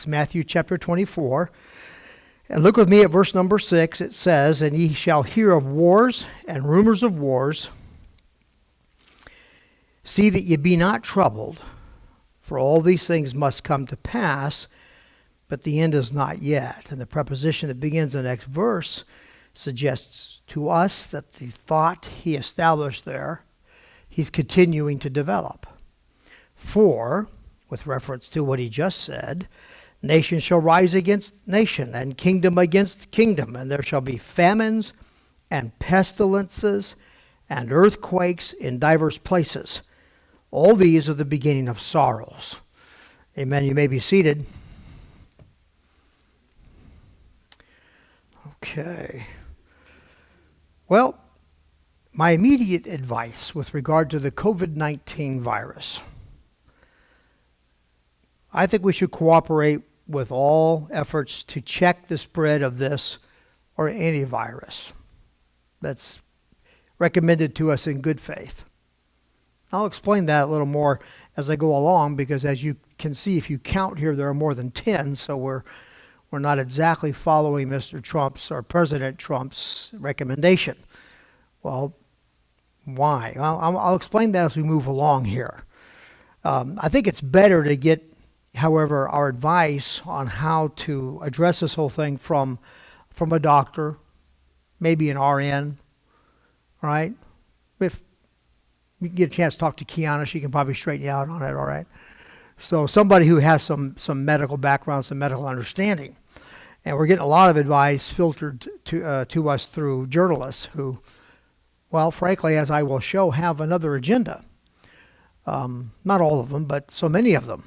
text, Matthew chapter 24. And look with me at verse number 6. It says, "And ye shall hear of wars and rumors of wars. See that ye be not troubled, for all these things must come to pass, but the end is not yet." And the preposition that begins the next verse suggests to us that the thought he established there, he's continuing to develop. For, with reference to what he just said, nation shall rise against nation, and kingdom against kingdom, and there shall be famines and pestilences and earthquakes in divers places. All these are the beginning of sorrows. Amen. You may be seated. Okay. Well, my immediate advice with regard to the COVID-19 virus, I think we should cooperate with all efforts to check the spread of this or any virus that's recommended to us in good faith. I'll explain that a little more as I go along, because as you can see, if you count here, there are more than 10, so we're not exactly following Mr. Trump's or President Trump's recommendation. Well, why? I'll explain that as we move along here. I think it's better to get, however, our advice on how to address this whole thing from a doctor, maybe an RN, right? If you can get a chance to talk to Kiana, she can probably straighten you out on it, all right? So somebody who has some medical background, some medical understanding. And we're getting a lot of advice filtered to us through journalists who, well, frankly, as I will show, have another agenda. Not all of them, but so many of them.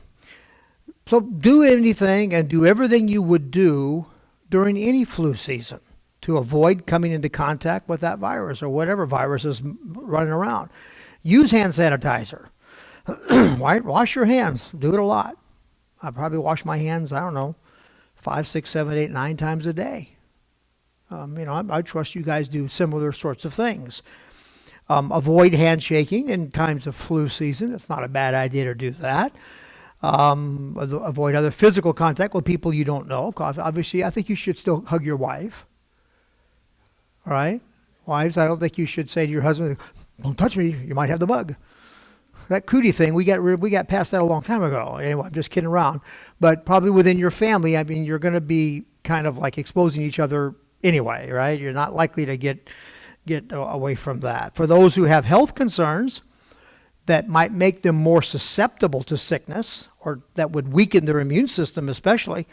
So do anything and do everything you would do during any flu season to avoid coming into contact with that virus or whatever virus is running around. Use hand sanitizer. Wash your hands. Do it a lot. I probably wash my hands, 5, 6, 7, 8, 9 times a day. I trust you guys do similar sorts of things. Avoid handshaking in times of flu season. It's not a bad idea to do that. Avoid other physical contact with people you don't know. Obviously, I think you should still hug your wife. All right? Wives, I don't think you should say to your husband, "Don't touch me, you might have the bug." That cootie thing, we got past that a long time ago. Anyway, I'm just kidding around. But probably within your family, you're going to be kind of like exposing each other anyway, right? You're not likely to get away from that. For those who have health concerns that might make them more susceptible to sickness, or that would weaken their immune system especially,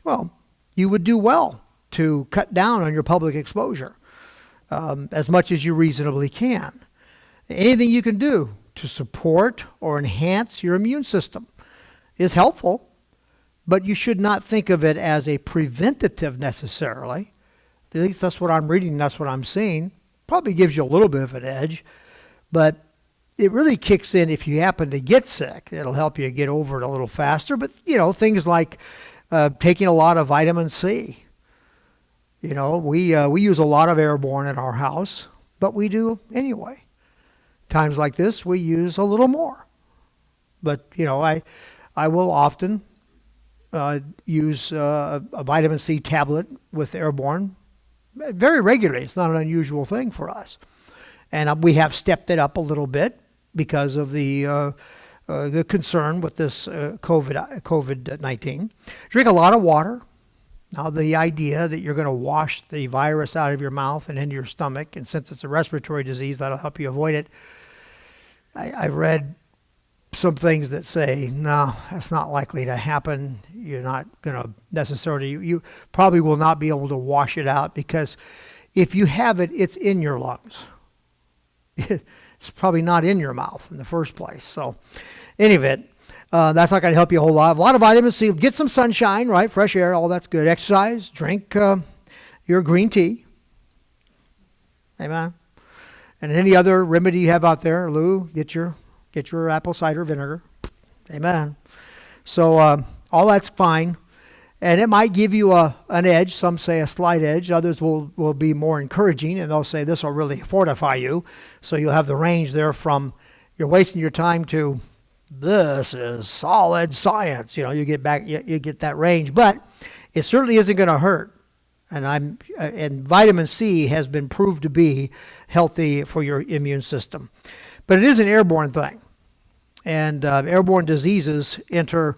well, you would do well to cut down on your public exposure as much as you reasonably can. Anything you can do to support or enhance your immune system is helpful, but you should not think of it as a preventative necessarily. At least that's what I'm reading, that's what I'm seeing. Probably gives you a little bit of an edge, but it really kicks in if you happen to get sick. It'll help you get over it a little faster, but things like taking a lot of vitamin C. We use a lot of airborne in our house, but we do anyway. Times like this, we use a little more. But, I will often use a vitamin C tablet with airborne very regularly. It's not an unusual thing for us. And we have stepped it up a little bit because of the concern with this COVID-19. Drink a lot of water. Now, the idea that you're going to wash the virus out of your mouth and into your stomach, and since it's a respiratory disease, that'll help you avoid it. I read some things that say, no, that's not likely to happen. You're not going to necessarily, you probably will not be able to wash it out, because if you have it, it's in your lungs. It's probably not in your mouth in the first place. So, in any event, that's not going to help you a whole lot. A lot of vitamin C. Get some sunshine, right? Fresh air, all that's good. Exercise. Drink your green tea. Amen. And any other remedy you have out there, Lou, get your apple cider vinegar. Amen. So all that's fine. And it might give you an edge. Some say a slight edge. Others will be more encouraging, and they'll say this will really fortify you. So you'll have the range there from you're wasting your time to this is solid science. You get back, you get that range, but it certainly isn't going to hurt. And vitamin C has been proved to be healthy for your immune system. But it is an airborne thing. And airborne diseases enter,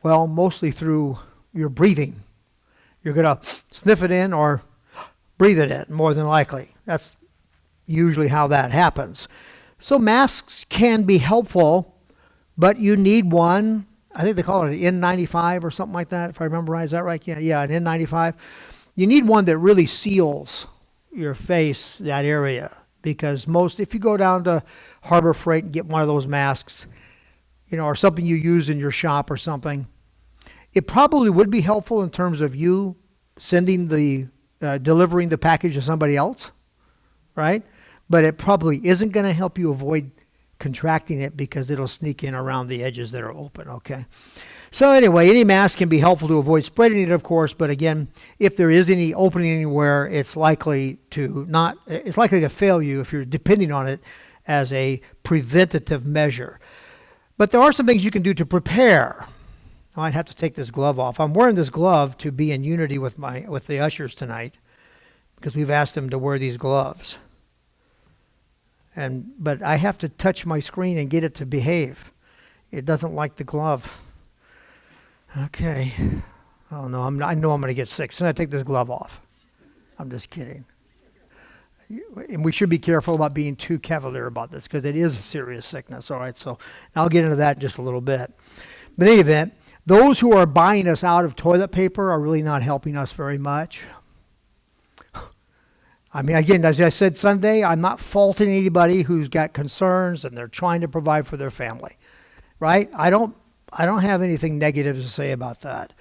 well, mostly through your breathing. You're going to sniff it in or breathe it in, more than likely. That's usually how that happens. So masks can be helpful, but you need one. I think they call it an N95 or something like that, if I remember right. Is that right? Yeah, an N95. You need one that really seals your face, that area, because if you go down to Harbor Freight and get one of those masks, or something you use in your shop or something, it probably would be helpful in terms of you delivering the package to somebody else, right? But it probably isn't going to help you avoid contracting it because it'll sneak in around the edges that are open, okay? So anyway, any mask can be helpful to avoid spreading it, of course, but again, if there is any opening anywhere, it's likely to fail you if you're depending on it as a preventative measure. But there are some things you can do to prepare. I might have to take this glove off. I'm wearing this glove to be in unity with the ushers tonight because we've asked them to wear these gloves. But I have to touch my screen and get it to behave. It doesn't like the glove. Okay. Oh no, I know I'm going to get sick. So I take this glove off. I'm just kidding. And we should be careful about being too cavalier about this because it is a serious sickness. All right, so I'll get into that in just a little bit. But in any event, those who are buying us out of toilet paper are really not helping us very much. I mean, again, as I said Sunday, I'm not faulting anybody who's got concerns and they're trying to provide for their family, right? I don't have anything negative to say about that.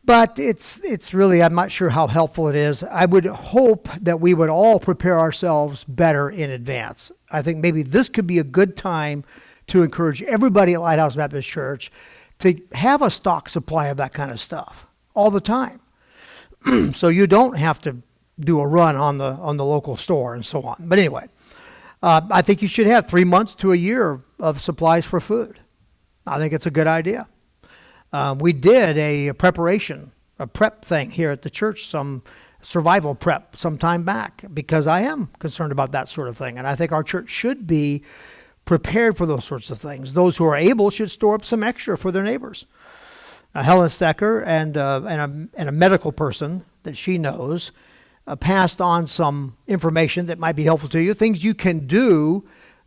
But it's really, I'm not sure how helpful it is. I would hope that we would all prepare ourselves better in advance. I think maybe this could be a good time to encourage everybody at Lighthouse Baptist Church to have a stock supply of that kind of stuff all the time. So you don't have to do a run on the local store and so on. But anyway, I think you should have 3 months to a year of supplies for food. I think it's a good idea. We did a prep thing here at the church, some survival prep some time back, because I am concerned about that sort of thing. And I think our church should be prepared for those sorts of things. Those who are able should store up some extra for their neighbors. Helen Stecker and a medical person that she knows passed on some information that might be helpful to you, things you can do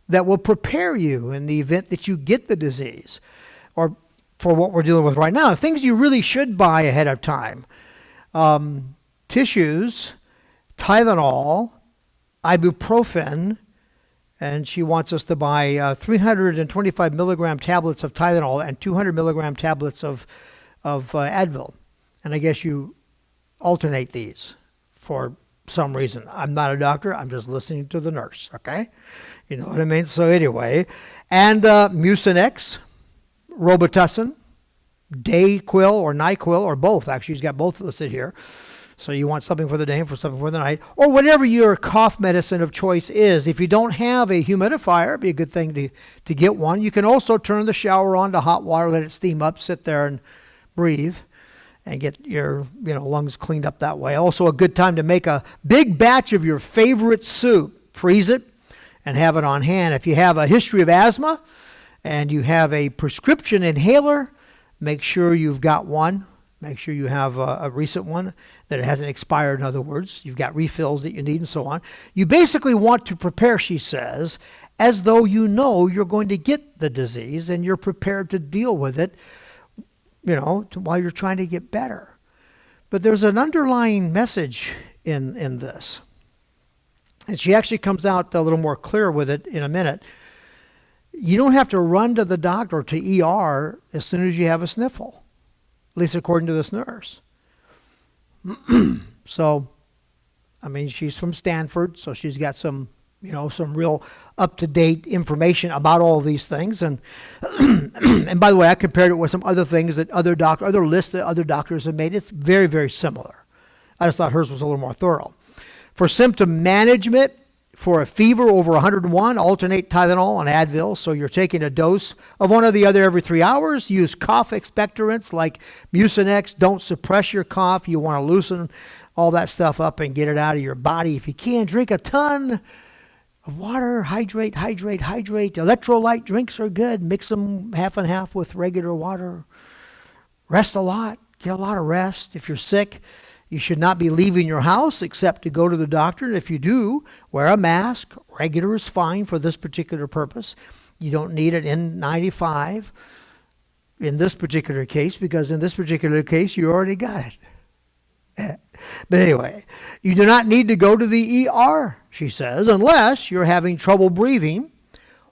that will prepare you in the event that you get the disease, or for what we're dealing with right now, things you really should buy ahead of time. Tissues, Tylenol, ibuprofen, and she wants us to buy 325 milligram tablets of Tylenol and 200 milligram tablets of Advil. And I guess you alternate these for some reason. I'm not a doctor. I'm just listening to the nurse, okay? You know what I mean? So anyway, and Mucinex, Robitussin, Dayquil or NyQuil, or both. Actually, he's got both listed here. So you want something for the day and for something for the night, or whatever your cough medicine of choice is. If you don't have a humidifier, it'd be a good thing to get one. You can also turn the shower on to hot water, let it steam up, sit there and breathe, and get your lungs cleaned up that way. Also a good time to make a big batch of your favorite soup. Freeze it and have it on hand. If you have a history of asthma and you have a prescription inhaler, make sure you've got one. Make sure you have a recent one, that it hasn't expired, in other words. You've got refills that you need and so on. You basically want to prepare, she says, as though you know you're going to get the disease and you're prepared to deal with it, while you're trying to get better. But there's an underlying message in this. And she actually comes out a little more clear with it in a minute. You don't have to run to the doctor or to ER as soon as you have a sniffle, at least according to this nurse. So, she's from Stanford, so she's got some real up-to-date information about all these things. And and by the way, I compared it with some other things that other lists that other doctors have made. It's very, very similar. I just thought hers was a little more thorough. For symptom management, For a fever over 101, alternate Tylenol and Advil. So you're taking a dose of one or the other every 3 hours. Use cough expectorants like Mucinex. Don't suppress your cough. You want to loosen all that stuff up and get it out of your body. If you can, drink a ton of water. Hydrate. Electrolyte drinks are good. Mix them half and half with regular water. Rest a lot. Get a lot of rest. If you're sick, you should not be leaving your house except to go to the doctor. And if you do, wear a mask. Regular is fine for this particular purpose. You don't need an N95 in this particular case, because in this particular case, you already got it. But anyway, you do not need to go to the ER, she says, unless you're having trouble breathing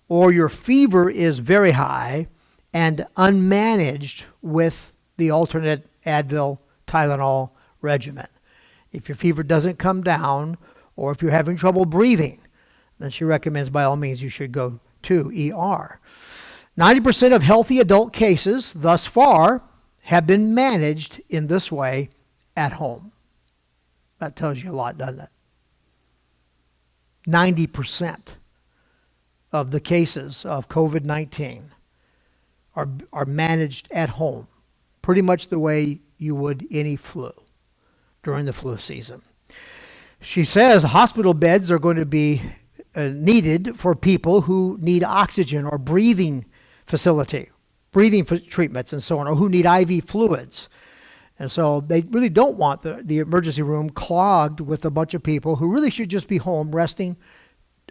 or your fever is very high and unmanaged with the alternate Advil, Tylenol regimen. If your fever doesn't come down, or if you're having trouble breathing, then she recommends by all means you should go to ER. 90% of healthy adult cases thus far have been managed in this way at home. That tells you a lot, doesn't it? 90% of the cases of COVID-19 are managed at home, pretty much the way you would any flu during the flu season. She says hospital beds are going to be needed for people who need oxygen or breathing treatments and so on, or who need IV fluids. And so they really don't want the emergency room clogged with a bunch of people who really should just be home resting,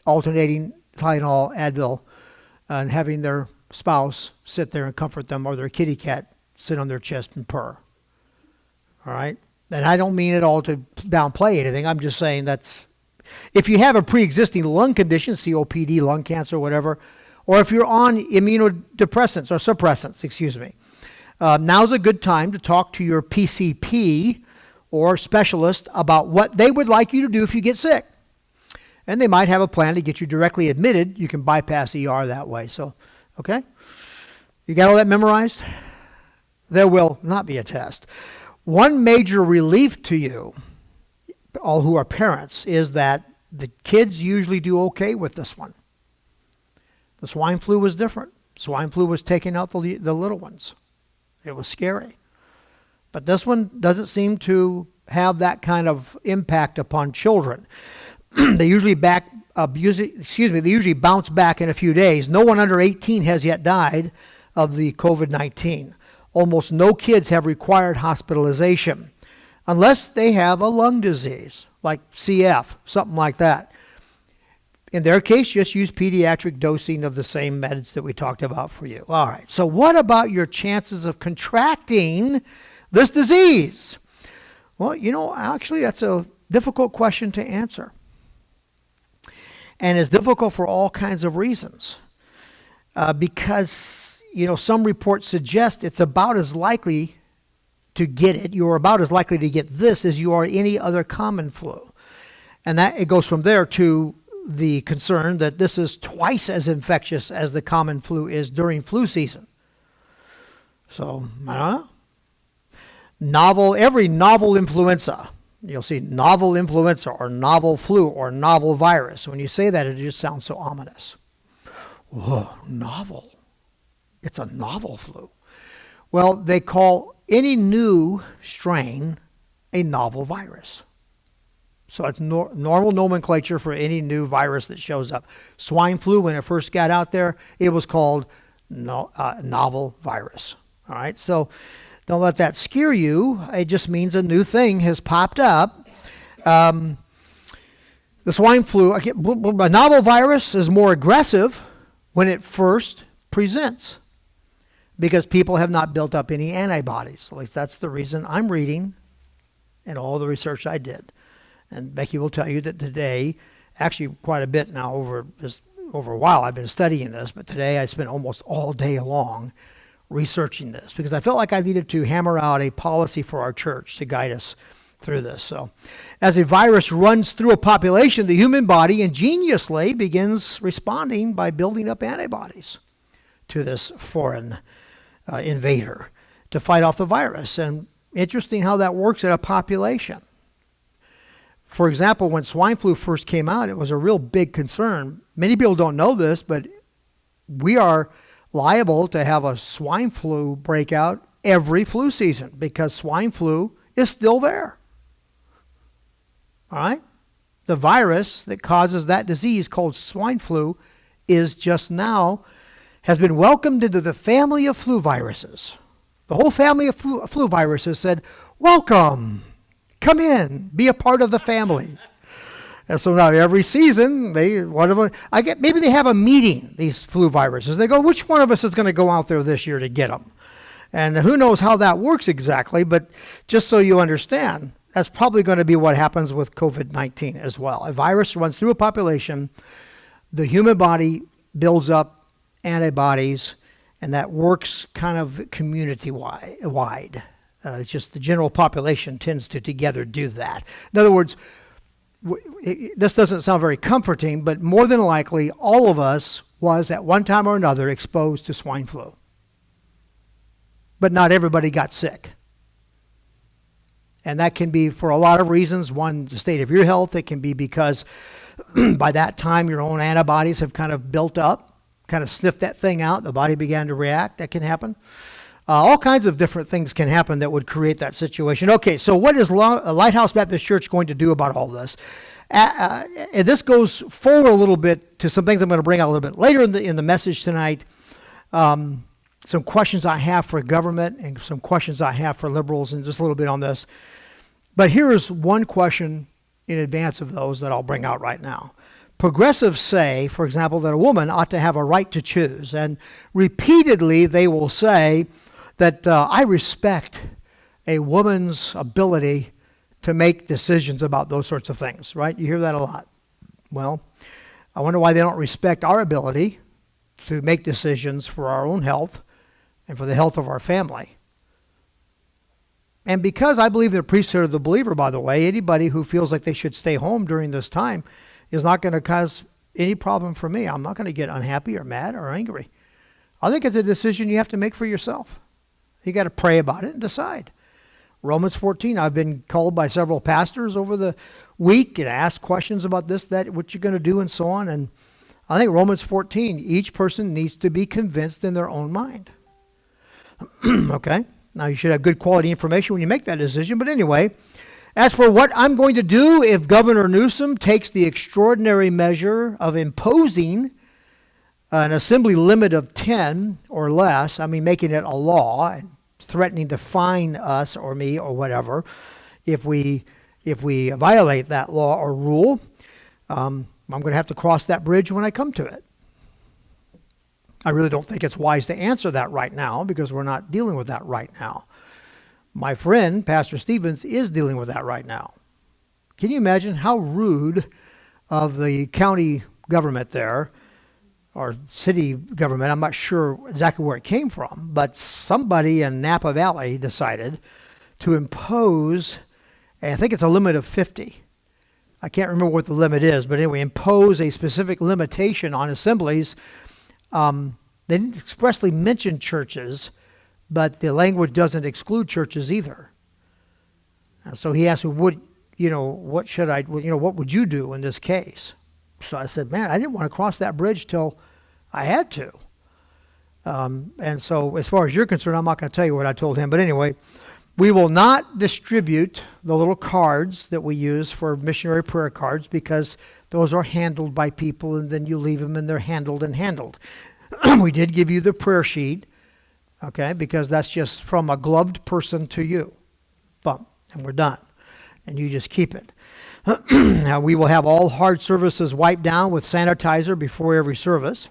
alternating Tylenol, Advil, and having their spouse sit there and comfort them, or their kitty cat sit on their chest and purr. All right? And I don't mean at all to downplay anything. I'm just saying that's, if you have a pre-existing lung condition, COPD, lung cancer, whatever, or if you're on immunodepressants or suppressants, now's a good time to talk to your PCP or specialist about what they would like you to do if you get sick. And they might have a plan to get you directly admitted. You can bypass ER that way. So, okay? You got all that memorized? There will not be a test. One major relief to you, all who are parents, is that the kids usually do okay with this one. The swine flu was different. Swine flu was taking out the little ones. It was scary. But this one doesn't seem to have that kind of impact upon children. They usually bounce back in a few days. No one under 18 has yet died of the COVID-19. Almost no kids have required hospitalization unless they have a lung disease like CF, something like that. In their case, just use pediatric dosing of the same meds that we talked about for you. All right, so what about your chances of contracting this disease? Well, actually that's a difficult question to answer. And it's difficult for all kinds of reasons. Because some reports suggest it's about as likely to get it. You're about as likely to get this as you are any other common flu. And that it goes from there to the concern that this is twice as infectious as the common flu is during flu season. So, I don't know. Every novel influenza, you'll see novel influenza or novel flu or novel virus. When you say that, it just sounds so ominous. Whoa, novel. It's a novel flu. Well, they call any new strain a novel virus. So it's normal nomenclature for any new virus that shows up. Swine flu, when it first got out there, it was called novel virus. All right, so don't let that scare you. It just means a new thing has popped up. The swine flu, a novel virus is more aggressive when it first presents because people have not built up any antibodies. At least that's the reason I'm reading and all the research I did. And Becky will tell you that today, actually quite a bit now over a while, I've been studying this, but today I spent almost all day long researching this because I felt like I needed to hammer out a policy for our church to guide us through this. So as a virus runs through a population, the human body ingeniously begins responding by building up antibodies to this foreign invader to fight off the virus. And interesting how that works in a population. For example, when swine flu first came out, it was a real big concern. Many people don't know this, but we are liable to have a swine flu breakout every flu season because swine flu is still there. All right? The virus that causes that disease called swine flu is just now, has been welcomed into the family of flu viruses. The whole family of flu viruses said, welcome, come in, be a part of the family. And so now every season, maybe they have a meeting, these flu viruses. They go, which one of us is going to go out there this year to get them? And who knows how that works exactly, but just so you understand, that's probably going to be what happens with COVID-19 as well. A virus runs through a population, the human body builds up antibodies, and that works kind of community-wide. Just the general population tends to together do that. In other words, this doesn't sound very comforting, but more than likely, all of us was at one time or another exposed to swine flu. But not everybody got sick. And that can be for a lot of reasons. One, the state of your health. It can be because by that time your own antibodies have kind of built up, kind of sniffed that thing out. The body began to react. That can happen. All kinds of different things can happen that would create that situation. Okay, so what is Lighthouse Baptist Church going to do about all this? And this goes forward a little bit to some things I'm going to bring out a little bit later in the message tonight. Some questions I have for government and some questions I have for liberals, and just a little bit on this. But here is one question in advance of those that I'll bring out right now. Progressives say, for example, that a woman ought to have a right to choose. And repeatedly they will say that I respect a woman's ability to make decisions about those sorts of things, right? You hear that a lot. Well, I wonder why they don't respect our ability to make decisions for our own health and for the health of our family. And because I believe in the priesthood of the believer, by the way, anybody who feels like they should stay home during this time is not going to cause any problem for me. I'm not going to get unhappy or mad or angry. I think it's a decision you have to make for yourself. You got to pray about it and decide. Romans 14, I've been called by several pastors over the week and asked questions about this, that, what you're going to do and so on. And I think Romans 14, each person needs to be convinced in their own mind. Okay? Now, you should have good quality information when you make that decision. But anyway, as for what I'm going to do if Governor Newsom takes the extraordinary measure of imposing an assembly limit of 10 or less, I mean making it a law and threatening to fine us or me or whatever if we violate that law or rule, I'm going to have to cross that bridge when I come to it. I really don't think it's wise to answer that right now because we're not dealing with that right now. My friend, Pastor Stevens, is dealing with that right now. Can you imagine how rude of the county government there, or city government, I'm not sure exactly where it came from, but somebody in Napa Valley decided to impose, I think it's a limit of 50. I can't remember what the limit is, but anyway, impose a specific limitation on assemblies. They didn't expressly mention churches, but the language doesn't exclude churches either. So he asked me, what would you do in this case? So I said, man, I didn't want to cross that bridge till I had to. And so as far as you're concerned, I'm not going to tell you what I told him. But anyway, we will not distribute the little cards that we use for missionary prayer cards because those are handled by people and then you leave them and they're handled. We did give you the prayer sheet, okay, because that's just from a gloved person to you. Boom, and we're done. And you just keep it. Now, we will have all hard surfaces wiped down with sanitizer before every service.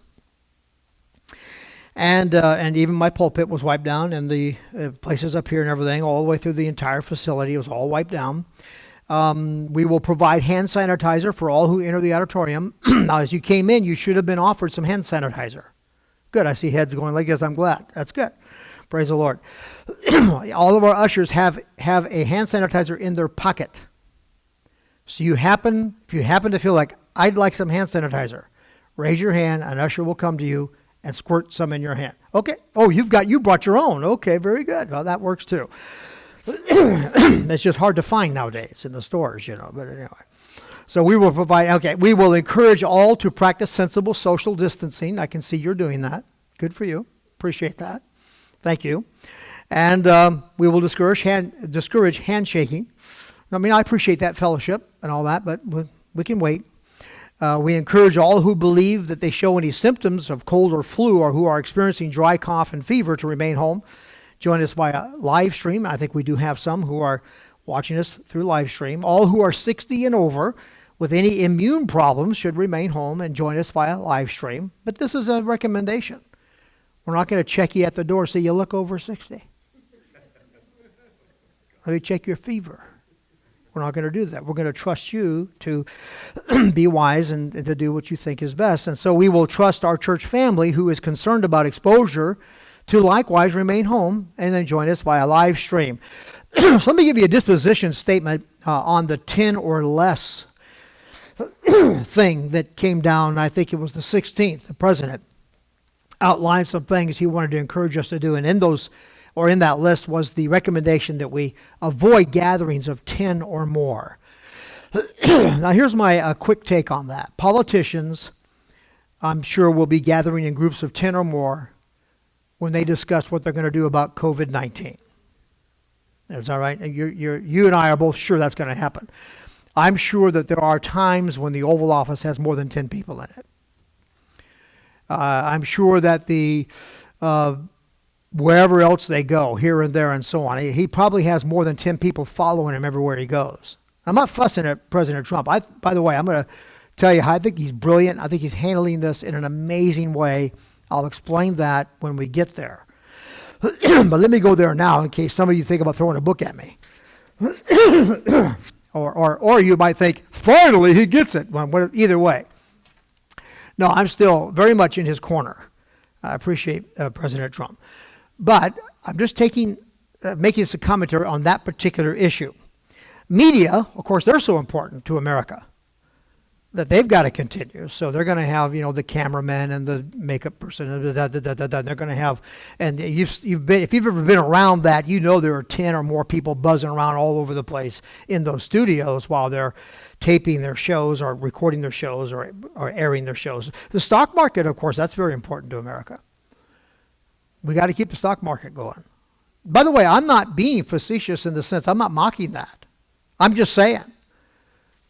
And even my pulpit was wiped down, and the places up here and everything, all the way through the entire facility, it was all wiped down. We will provide hand sanitizer for all who enter the auditorium. Now, as you came in, you should have been offered some hand sanitizer. Good, I see heads going like this. I'm glad. That's good. Praise the Lord. All of our ushers have a hand sanitizer in their pocket. So if you happen to feel like, I'd like some hand sanitizer, raise your hand, an usher will come to you and squirt some in your hand. Okay. Oh, you brought your own. Okay, very good. Well, that works too. It's just hard to find nowadays in the stores, but anyway. So we will we will encourage all to practice sensible social distancing. I can see you're doing that. Good for you. Appreciate that. Thank you. And we will discourage handshaking. I mean, I appreciate that fellowship and all that, but we can wait. We encourage all who believe that they show any symptoms of cold or flu or who are experiencing dry cough and fever to remain home. Join us via live stream. I think we do have some who are watching us through live stream. All who are 60 and over with any immune problems should remain home and join us via live stream. But this is a recommendation. We're not going to check you at the door, so you look over 60. Let me check your fever. We're not going to do that. We're going to trust you to be wise and to do what you think is best. And so we will trust our church family who is concerned about exposure to likewise remain home and then join us via live stream. So let me give you a disposition statement on the 10 or less thing that came down. I think it was the 16th. The president outlined some things he wanted to encourage us to do. And in that list was the recommendation that we avoid gatherings of 10 or more. Now here's my quick take on that. Politicians, I'm sure, will be gathering in groups of 10 or more when they discuss what they're going to do about COVID-19. Is that right? You and I are both sure that's going to happen. I'm sure that there are times when the Oval Office has more than 10 people in it. I'm sure that wherever else they go, here and there and so on, he probably has more than 10 people following him everywhere he goes. I'm not fussing at President Trump. By the way, I'm going to tell you how I think he's brilliant. I think he's handling this in an amazing way. I'll explain that when we get there. But let me go there now in case some of you think about throwing a book at me. or you might think, finally he gets it. Well, either way. No, I'm still very much in his corner. I appreciate President Trump. But I'm just making some commentary on that particular issue. Media, of course, they're so important to America that they've got to continue. So they're going to have, the cameraman and the makeup person. They're going to have, and if you've ever been around that, there are 10 or more people buzzing around all over the place in those studios while they're taping their shows or recording their shows or airing their shows. The stock market, of course, that's very important to America. We got to keep the stock market going. By the way, I'm not being facetious in the sense, I'm not mocking that. I'm just saying,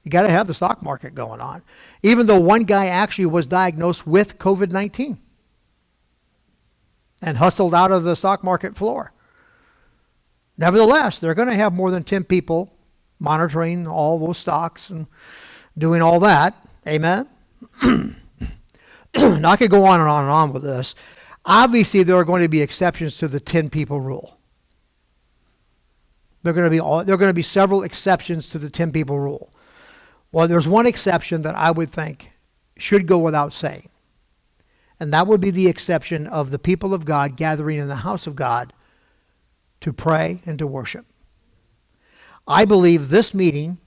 you got to have the stock market going on. Even though one guy actually was diagnosed with COVID-19 and hustled out of the stock market floor. Nevertheless, they're going to have more than 10 people monitoring all those stocks and doing all that. Amen? Now, I could go on and on and on with this. Obviously, there are going to be exceptions to the 10 people rule. There are going to be several exceptions to the 10 people rule. Well, there's one exception that I would think should go without saying. And that would be the exception of the people of God gathering in the house of God to pray and to worship. I believe this meeting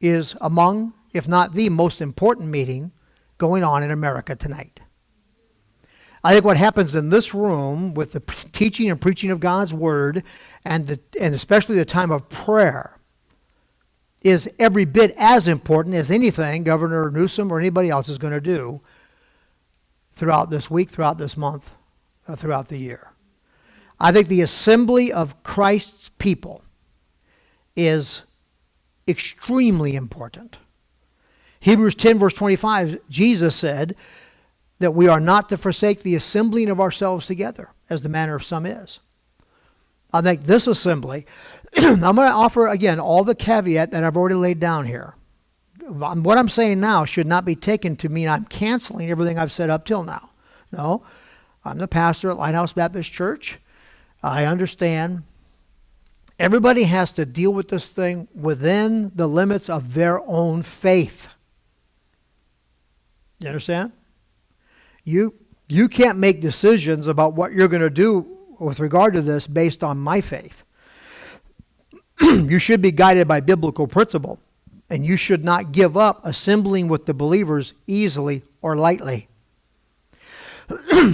is among, if not the most important meeting going on in America tonight. I think what happens in this room with the teaching and preaching of God's Word and especially the time of prayer is every bit as important as anything Governor Newsom or anybody else is going to do throughout this week, throughout this month, throughout the year. I think the assembly of Christ's people is extremely important. Hebrews 10 verse 25, Jesus said that we are not to forsake the assembling of ourselves together, as the manner of some is. I think this assembly, I'm going to offer, again, all the caveat that I've already laid down here. What I'm saying now should not be taken to mean I'm canceling everything I've said up till now. No, I'm the pastor at Lighthouse Baptist Church. I understand everybody has to deal with this thing within the limits of their own faith. You understand? You can't make decisions about what you're going to do with regard to this based on my faith. You should be guided by biblical principle, and you should not give up assembling with the believers easily or lightly.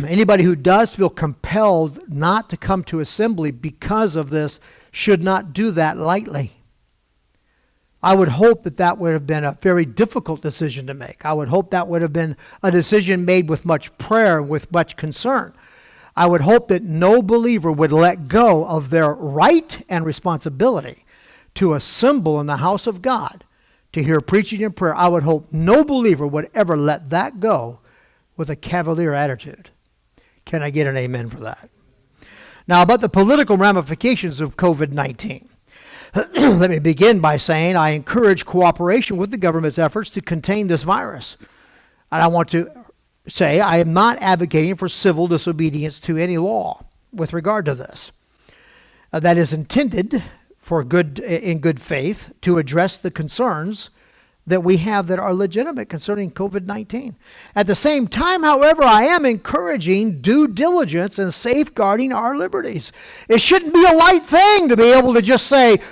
Anybody who does feel compelled not to come to assembly because of this should not do that lightly. I would hope that that would have been a very difficult decision to make. I would hope that would have been a decision made with much prayer and with much concern. I would hope that no believer would let go of their right and responsibility to assemble in the house of God to hear preaching and prayer. I would hope no believer would ever let that go with a cavalier attitude. Can I get an amen for that? Now, about the political ramifications of COVID-19. Let me begin by saying I encourage cooperation with the government's efforts to contain this virus. And I want to say I am not advocating for civil disobedience to any law with regard to this. That is intended for in good faith to address the concerns that we have that are legitimate concerning COVID-19. At the same time, however, I am encouraging due diligence and safeguarding our liberties. It shouldn't be a light thing to be able to just say,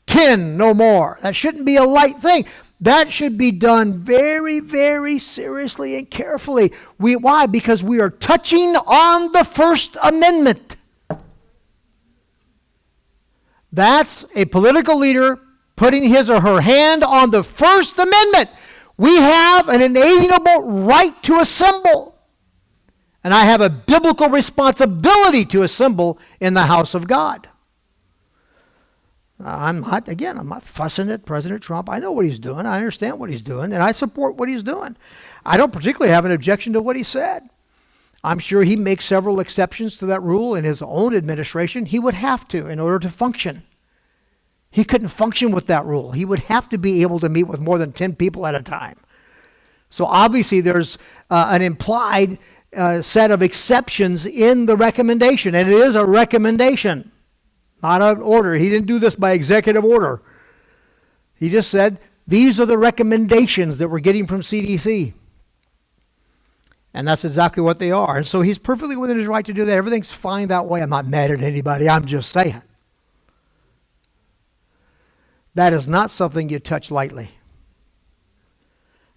10, no more. That shouldn't be a light thing. That should be done very, very seriously and carefully. Why? Because we are touching on the First Amendment. That's a political leader putting his or her hand on the First Amendment. We have an inalienable right to assemble. And I have a biblical responsibility to assemble in the house of God. I'm not fussing at President Trump. I know what he's doing. I understand what he's doing, and I support what he's doing. I don't particularly have an objection to what he said. I'm sure he makes several exceptions to that rule in his own administration. He would have to in order to function. He couldn't function with that rule. He would have to be able to meet with more than 10 people at a time. So obviously there's an implied set of exceptions in the recommendation, and it is a recommendation. Not an order. He didn't do this by executive order. He just said, these are the recommendations that we're getting from CDC. And that's exactly what they are. And so he's perfectly within his right to do that. Everything's fine that way. I'm not mad at anybody. I'm just saying. That is not something you touch lightly.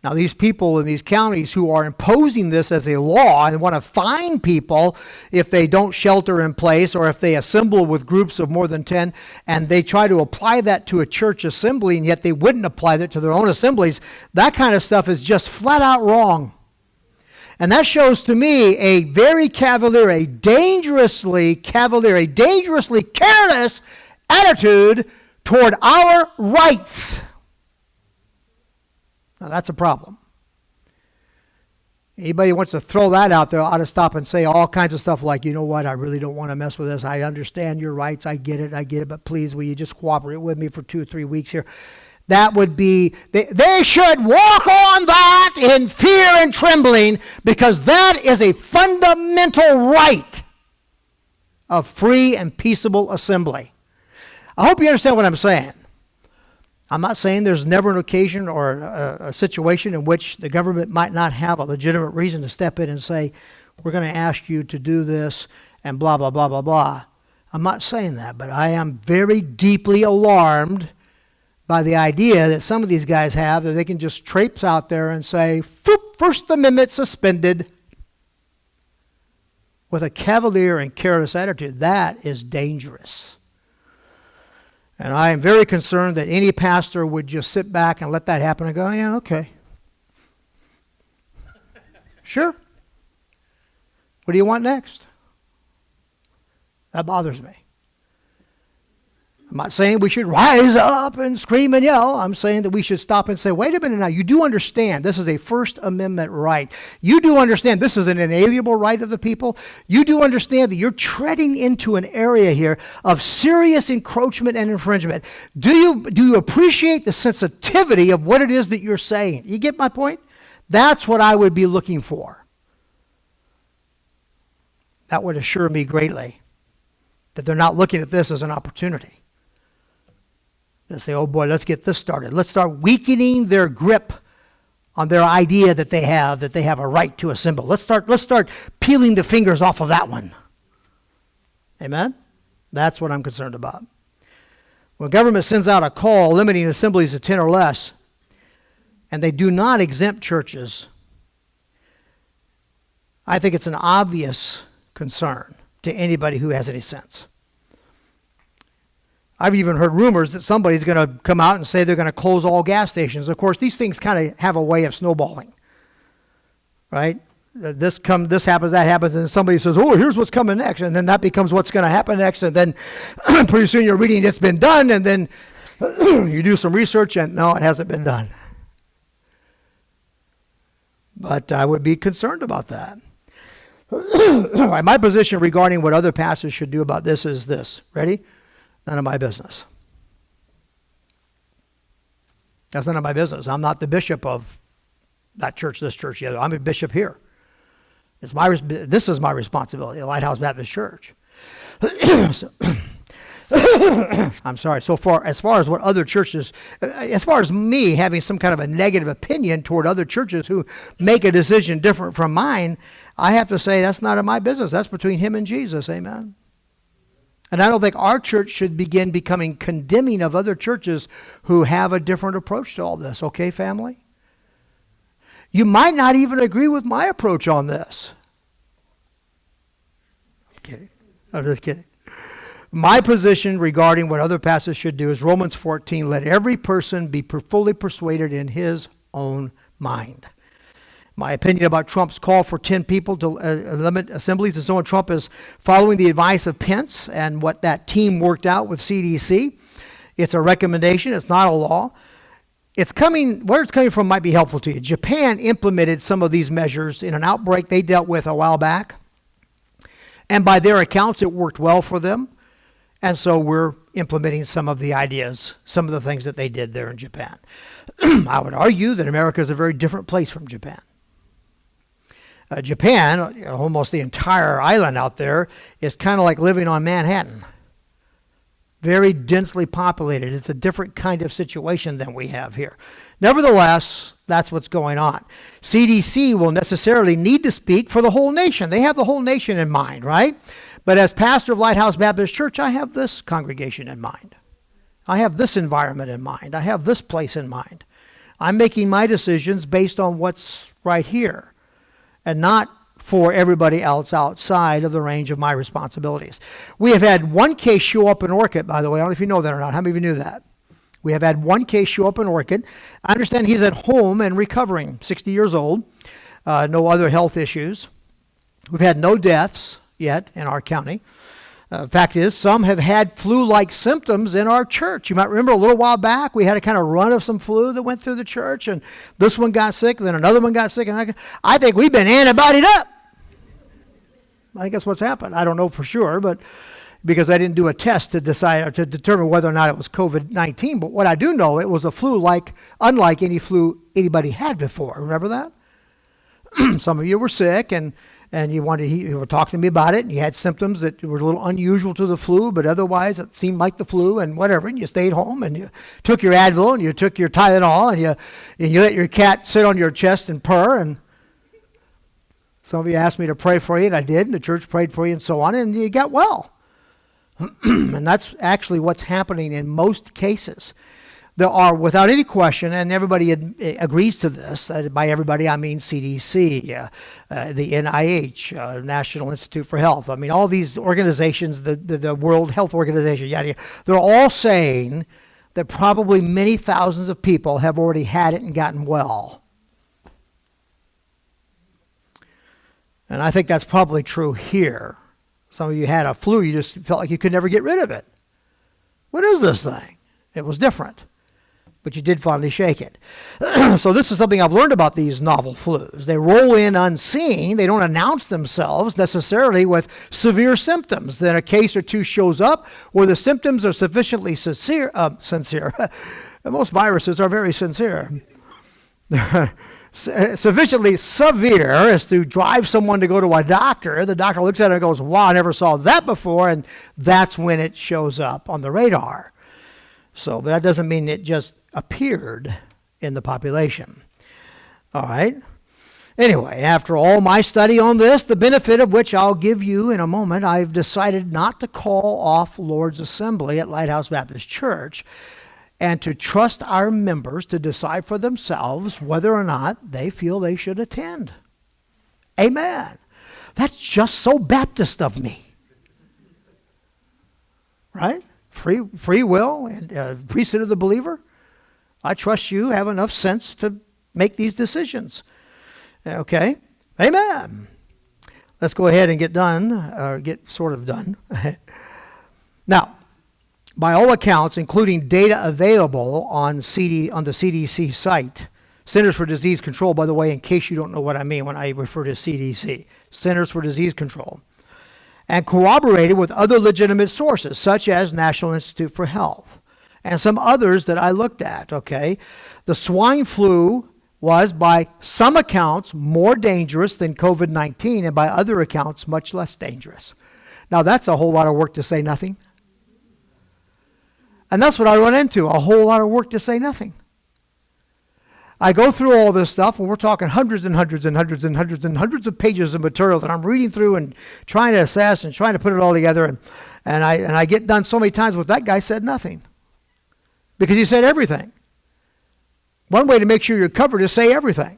Now, these people in these counties who are imposing this as a law and want to fine people if they don't shelter in place or if they assemble with groups of more than 10, and they try to apply that to a church assembly, and yet they wouldn't apply that to their own assemblies, that kind of stuff is just flat out wrong. And that shows to me a very cavalier, a dangerously careless attitude toward our rights. Now, that's a problem. Anybody who wants to throw that out there ought to stop and say all kinds of stuff like, you know what, I really don't want to mess with this. I understand your rights. I get it. But please, will you just cooperate with me for 2 or 3 weeks here? That would be, they should walk on that in fear and trembling, because that is a fundamental right of free and peaceable assembly. I hope you understand what I'm saying. I'm not saying there's never an occasion or a situation in which the government might not have a legitimate reason to step in and say, we're going to ask you to do this and blah, blah, blah, blah, blah. I'm not saying that, but I am very deeply alarmed by the idea that some of these guys have that they can just traipse out there and say, First Amendment suspended, with a cavalier and careless attitude. That is dangerous. And I am very concerned that any pastor would just sit back and let that happen and go, yeah, okay. Sure. What do you want next? That bothers me. I'm not saying we should rise up and scream and yell. I'm saying that we should stop and say, wait a minute now, you do understand this is a First Amendment right. You do understand this is an inalienable right of the people. You do understand that you're treading into an area here of serious encroachment and infringement. Do you appreciate the sensitivity of what it is that you're saying? You get my point? That's what I would be looking for. That would assure me greatly that they're not looking at this as an opportunity. They say, oh boy, let's get this started. Let's start weakening their grip on their idea that they have a right to assemble. Let's start peeling the fingers off of that one. Amen? That's what I'm concerned about. When government sends out a call limiting assemblies to 10 or less, and they do not exempt churches, I think it's an obvious concern to anybody who has any sense. I've even heard rumors that somebody's going to come out and say they're going to close all gas stations. Of course, these things kind of have a way of snowballing, right? This happens, that happens, and somebody says, oh, here's what's coming next, and then that becomes what's going to happen next, and then pretty soon you're reading it's been done, and then you do some research, and no, it hasn't been done. But I would be concerned about that. All right, my position regarding what other pastors should do about this is this. Ready? None of my business. That's none of my business. I'm not the bishop of that church, this church, the other. I'm a bishop here. This is my responsibility, the Lighthouse Baptist Church. I'm sorry. As far as what other churches, as far as me having some kind of a negative opinion toward other churches who make a decision different from mine, I have to say that's none of my business. That's between him and Jesus. Amen. And I don't think our church should begin becoming condemning of other churches who have a different approach to all this. Okay, family? You might not even agree with my approach on this. I'm kidding. I'm just kidding. My position regarding what other pastors should do is Romans 14, let every person be fully persuaded in his own mind. My opinion about Trump's call for 10 people to limit assemblies and so on. Trump is following the advice of Pence and what that team worked out with CDC. It's a recommendation. It's not a law. Where it's coming from might be helpful to you. Japan implemented some of these measures in an outbreak they dealt with a while back. And by their accounts, it worked well for them. And so we're implementing some of the ideas, some of the things that they did there in Japan. I would argue that America is a very different place from Japan. Japan, almost the entire island out there, is kind of like living on Manhattan. Very densely populated. It's a different kind of situation than we have here. Nevertheless, that's what's going on. CDC will necessarily need to speak for the whole nation. They have the whole nation in mind, right? But as pastor of Lighthouse Baptist Church, I have this congregation in mind. I have this environment in mind. I have this place in mind. I'm making my decisions based on what's right here and not for everybody else outside of the range of my responsibilities. We have had one case show up in Orchid, by the way. I don't know if you know that or not. How many of you knew that? We have had one case show up in Orchid. I understand he's at home and recovering, 60 years old, no other health issues. We've had no deaths yet in our county. Fact is, some have had flu-like symptoms in our church. You might remember a little while back, we had a kind of run of some flu that went through the church, and this one got sick, then another one got sick. And I think we've been antibodied up. I think that's what's happened. I don't know for sure, but because I didn't do a test to decide or to determine whether or not it was COVID-19. But what I do know, it was a flu unlike any flu anybody had before. Remember that? Some of you were sick, and you were talking to me about it, and you had symptoms that were a little unusual to the flu, but otherwise it seemed like the flu and whatever, and you stayed home, and you took your Advil, and you took your Tylenol, and you let your cat sit on your chest and purr, and some of you asked me to pray for you, and I did, and the church prayed for you and so on, and you got well. And that's actually what's happening in most cases. There are, without any question, and everybody agrees to this, by everybody I mean CDC, the NIH, National Institute for Health. I mean, all these organizations, the World Health Organization, yada, yada, they're all saying that probably many thousands of people have already had it and gotten well. And I think that's probably true here. Some of you had a flu, you just felt like you could never get rid of it. What is this thing? It was different. But you did finally shake it. So this is something I've learned about these novel flus. They roll in unseen. They don't announce themselves necessarily with severe symptoms. Then a case or two shows up where the symptoms are sufficiently sincere. Most viruses are very sincere. Sufficiently severe as to drive someone to go to a doctor. The doctor looks at it and goes, wow, I never saw that before. And that's when it shows up on the radar. So, but that doesn't mean it just appeared in the population. All right. Anyway, after all my study on this, the benefit of which I'll give you in a moment, I've decided not to call off Lord's Assembly at Lighthouse Baptist Church and to trust our members to decide for themselves whether or not they feel they should attend. Amen. That's just so Baptist of me. Right? Free will and priesthood of the believer. I trust you have enough sense to make these decisions. Okay? Amen. Let's go ahead and get done, or get sort of done. Now, by all accounts, including data available on the CDC site, Centers for Disease Control, by the way, in case you don't know what I mean when I refer to CDC, Centers for Disease Control, and corroborated with other legitimate sources, such as National Institute for Health, and some others that I looked at, okay? The swine flu was, by some accounts, more dangerous than COVID-19, and by other accounts, much less dangerous. Now, that's a whole lot of work to say nothing. And that's what I run into, a whole lot of work to say nothing. I go through all this stuff, and we're talking hundreds and hundreds and hundreds and hundreds and hundreds of pages of material that I'm reading through and trying to assess and trying to put it all together. And I get done so many times with that guy said nothing. Because he said everything. One way to make sure you're covered is say everything.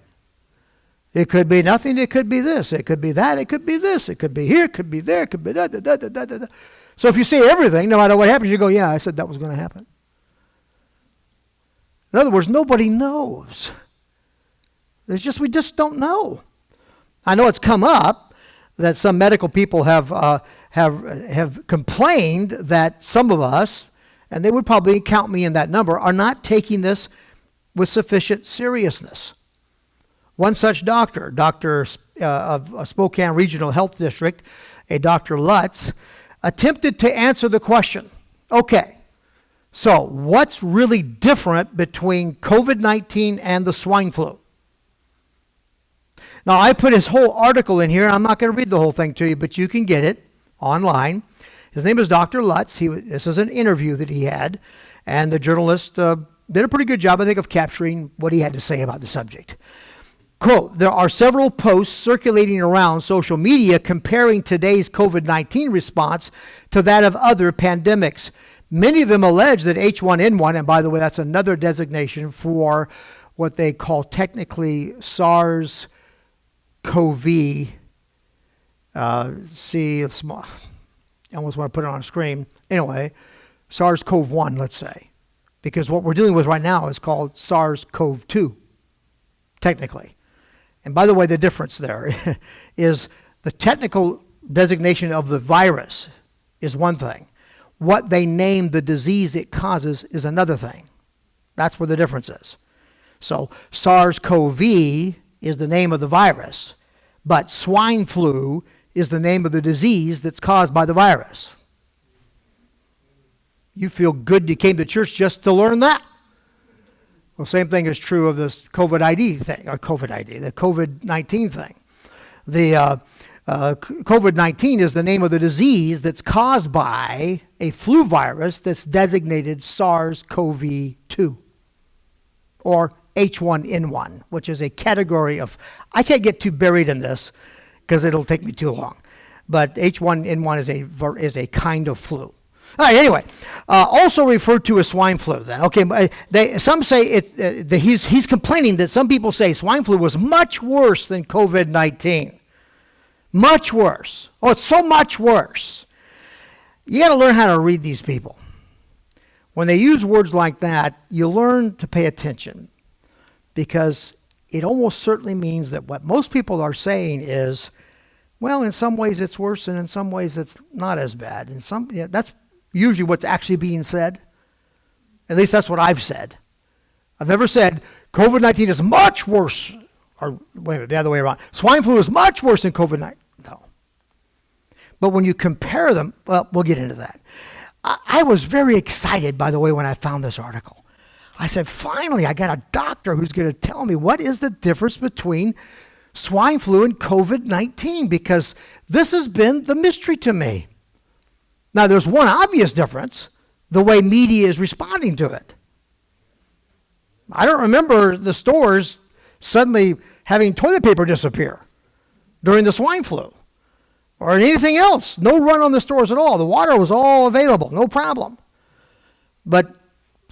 It could be nothing, it could be this, it could be that, it could be this, it could be here, it could be there, it could be da. So if you say everything, no matter what happens, you go, yeah, I said that was going to happen. In other words, nobody knows. We just don't know. I know it's come up that some medical people have complained that some of us, and they would probably count me in that number, are not taking this with sufficient seriousness. One such doctor of Spokane Regional Health District, a Dr. Lutz, attempted to answer the question, okay, so what's really different between COVID-19 and the swine flu? Now, I put his whole article in here. I'm not going to read the whole thing to you, but you can get it online. His name is Dr. Lutz. This is an interview that he had, and the journalist did a pretty good job, I think, of capturing what he had to say about the subject. Quote, there are several posts circulating around social media comparing today's COVID-19 response to that of other pandemics. Many of them allege that H1N1, and by the way, that's another designation for what they call technically SARS-CoV, I almost want to put it on a screen. Anyway, SARS-CoV-1, let's say. Because what we're dealing with right now is called SARS-CoV-2, technically. And by the way, the difference there is the technical designation of the virus is one thing. What they name the disease it causes is another thing. That's where the difference is. So SARS-CoV is the name of the virus, but swine flu is the name of the disease that's caused by the virus. You feel good you came to church just to learn that. Well, same thing is true of this the COVID-19 thing. The COVID-19 is the name of the disease that's caused by a flu virus that's designated SARS-CoV-2 or H1N1, which is a category of, I can't get too buried in this because it'll take me too long, but H1N1 is a kind of flu. All right, anyway, also referred to as swine flu then. Okay, some say he's complaining that some people say swine flu was much worse than COVID-19. Much worse. Oh, it's so much worse. You got to learn how to read these people. When they use words like that, you learn to pay attention because it almost certainly means that what most people are saying is, well, in some ways it's worse and in some ways it's not as bad. That's usually what's actually being said. At least that's what I've said. I've never said COVID-19 is much worse, or wait a minute, the other way around. Swine flu is much worse than COVID-19. No. But when you compare them, well, we'll get into that. I was very excited, by the way, when I found this article. I said, finally, I got a doctor who's going to tell me what is the difference between swine flu and COVID-19, because this has been the mystery to me. Now, there's one obvious difference, the way media is responding to it. I don't remember the stores suddenly having toilet paper disappear during the swine flu or anything else. No run on the stores at all. The water was all available, no problem. But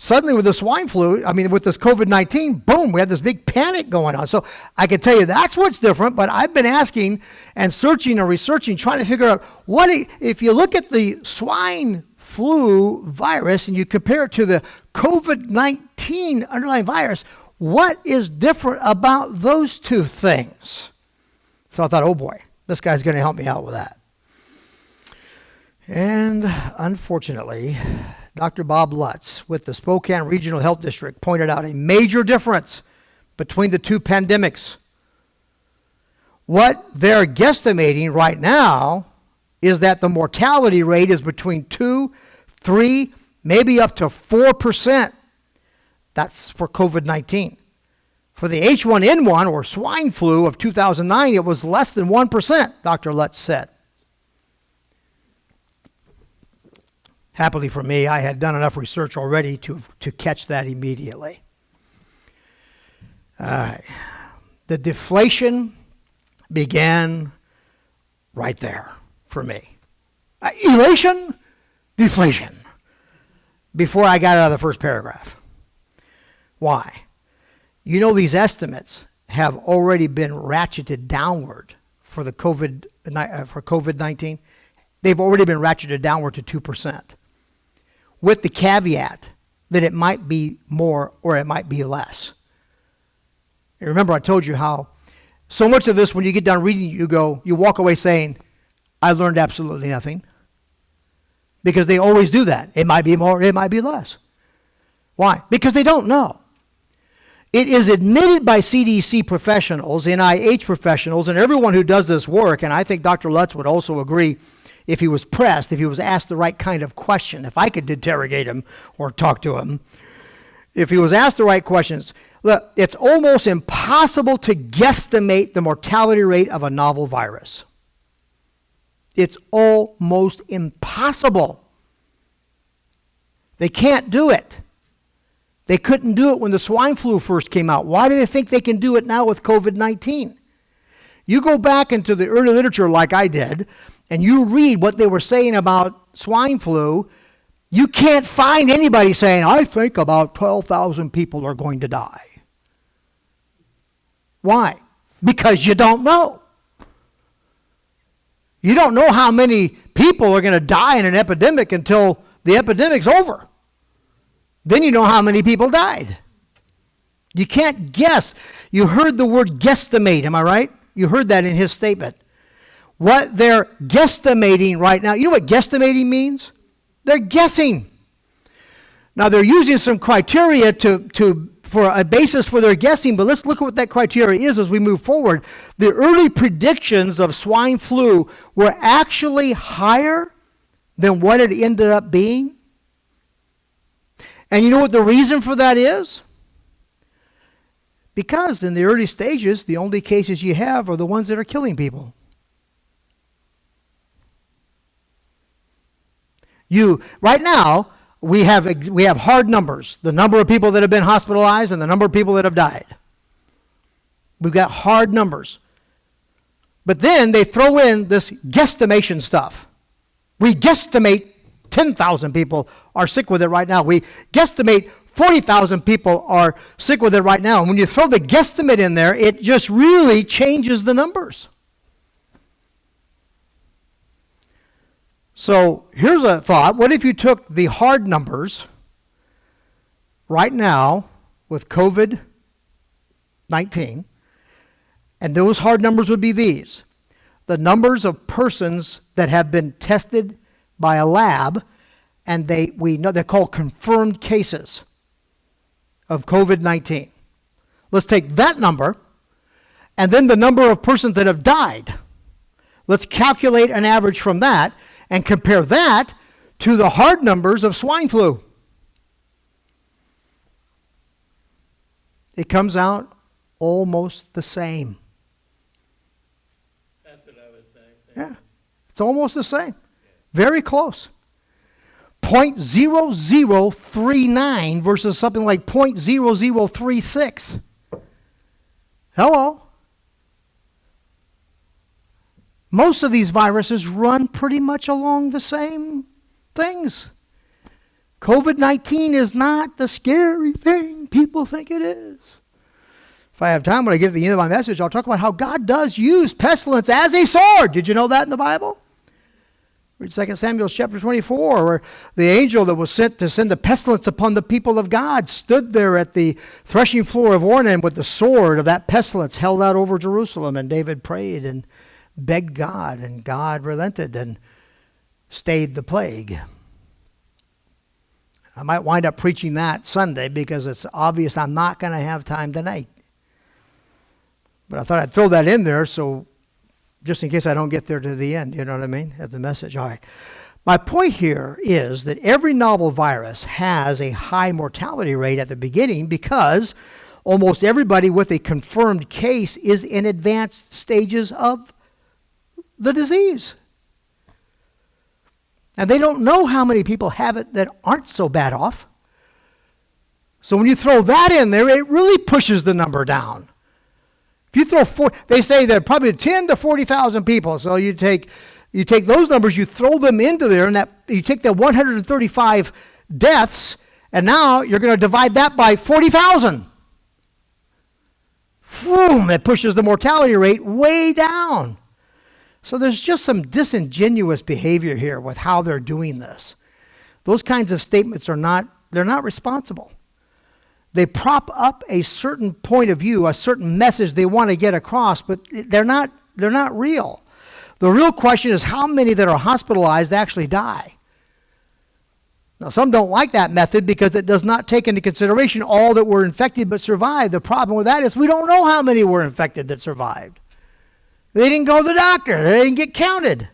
suddenly with the swine flu, with this COVID-19, boom, we had this big panic going on. So I can tell you that's what's different, but I've been asking and searching and researching, trying to figure out if you look at the swine flu virus and you compare it to the COVID-19 underlying virus, what is different about those two things? So I thought, oh boy, this guy's going to help me out with that. And unfortunately, Dr. Bob Lutz with the Spokane Regional Health District pointed out a major difference between the two pandemics. What they're guesstimating right now is that the mortality rate is between 2, 3, maybe up to 4%. That's for COVID-19. For the H1N1 or swine flu of 2009, it was less than 1%, Dr. Lutz said. Happily for me, I had done enough research already to catch that immediately. All right. The deflation began right there for me. Elation, deflation, before I got out of the first paragraph. Why? You know, these estimates have already been ratcheted downward for the COVID-19. They've already been ratcheted downward to 2%, with the caveat that it might be more or it might be less. And remember, I told you how so much of this, when you get done reading, you walk away saying, I learned absolutely nothing. Because they always do that. It might be more, it might be less. Why? Because they don't know. It is admitted by CDC professionals, NIH professionals, and everyone who does this work, and I think Dr. Lutz would also agree if he was pressed, if he was asked the right kind of question, if I could interrogate him or talk to him, if he was asked the right questions. Look, it's almost impossible to guesstimate the mortality rate of a novel virus. It's almost impossible. They can't do it. They couldn't do it when the swine flu first came out. Why do they think they can do it now with COVID-19? You go back into the early literature like I did, and you read what they were saying about swine flu, you can't find anybody saying, I think about 12,000 people are going to die. Why? Because you don't know. You don't know how many people are going to die in an epidemic until the epidemic's over. Then you know how many people died. You can't guess. You heard the word guesstimate, am I right? You heard that in his statement. What they're guesstimating right now, you know what guesstimating means? They're guessing. Now they're using some criteria for a basis for their guessing, but let's look at what that criteria is as we move forward. The early predictions of swine flu were actually higher than what it ended up being. And you know what the reason for that is? Because in the early stages, the only cases you have are the ones that are killing people. Right now, we have hard numbers, the number of people that have been hospitalized and the number of people that have died. We've got hard numbers. But then they throw in this guesstimation stuff. We guesstimate 10,000 people are sick with it right now. We guesstimate 40,000 people are sick with it right now. And when you throw the guesstimate in there, it just really changes the numbers. So here's a thought. What if you took the hard numbers right now with COVID-19, and those hard numbers would be these: the numbers of persons that have been tested by a lab, and we know they're called confirmed cases of COVID-19. Let's take that number, and then the number of persons that have died. Let's calculate an average from that, and compare that to the hard numbers of swine flu. It comes out almost the same. That's what I was saying. Yeah, it's almost the same. Very close. 0.0039 versus something like 0.0036. Hello. Most of these viruses run pretty much along the same things. COVID-19 is not the scary thing people think it is. If I have time, when I get to the end of my message, I'll talk about how God does use pestilence as a sword. Did you know that in the Bible? Read 2 Samuel chapter 24, where the angel that was sent to send the pestilence upon the people of God stood there at the threshing floor of Ornan with the sword of that pestilence held out over Jerusalem. And David prayed and begged God, and God relented and stayed the plague. I might wind up preaching that Sunday because it's obvious I'm not going to have time tonight. But I thought I'd throw that in there so just in case I don't get there to the end, you know what I mean, at the message. All right. My point here is that every novel virus has a high mortality rate at the beginning because almost everybody with a confirmed case is in advanced stages of the disease. And they don't know how many people have it that aren't so bad off. So when you throw that in there, it really pushes the number down. If you throw they say that probably 10 to 40,000 people. So you take those numbers, you throw them into there, and that you take the 135 deaths, and now you're going to divide that by 40,000. Boom! It pushes the mortality rate way down. So there's just some disingenuous behavior here with how they're doing this. Those kinds of statements they're not responsible. They prop up a certain point of view, a certain message they want to get across, but they're not real. The real question is how many that are hospitalized actually die. Now, some don't like that method because it does not take into consideration all that were infected but survived. The problem with that is we don't know how many were infected that survived. They didn't go to the doctor. They didn't get counted.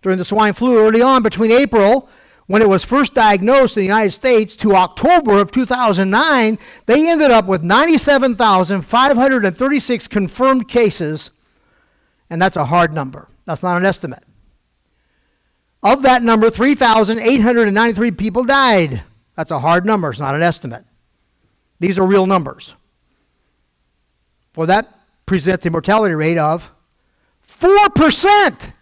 During the swine flu early on, between April, when it was first diagnosed in the United States, to October of 2009, they ended up with 97,536 confirmed cases, and that's a hard number. That's not an estimate. Of that number, 3,893 people died. That's a hard number. It's not an estimate. These are real numbers. Well, that presents a mortality rate of 4%.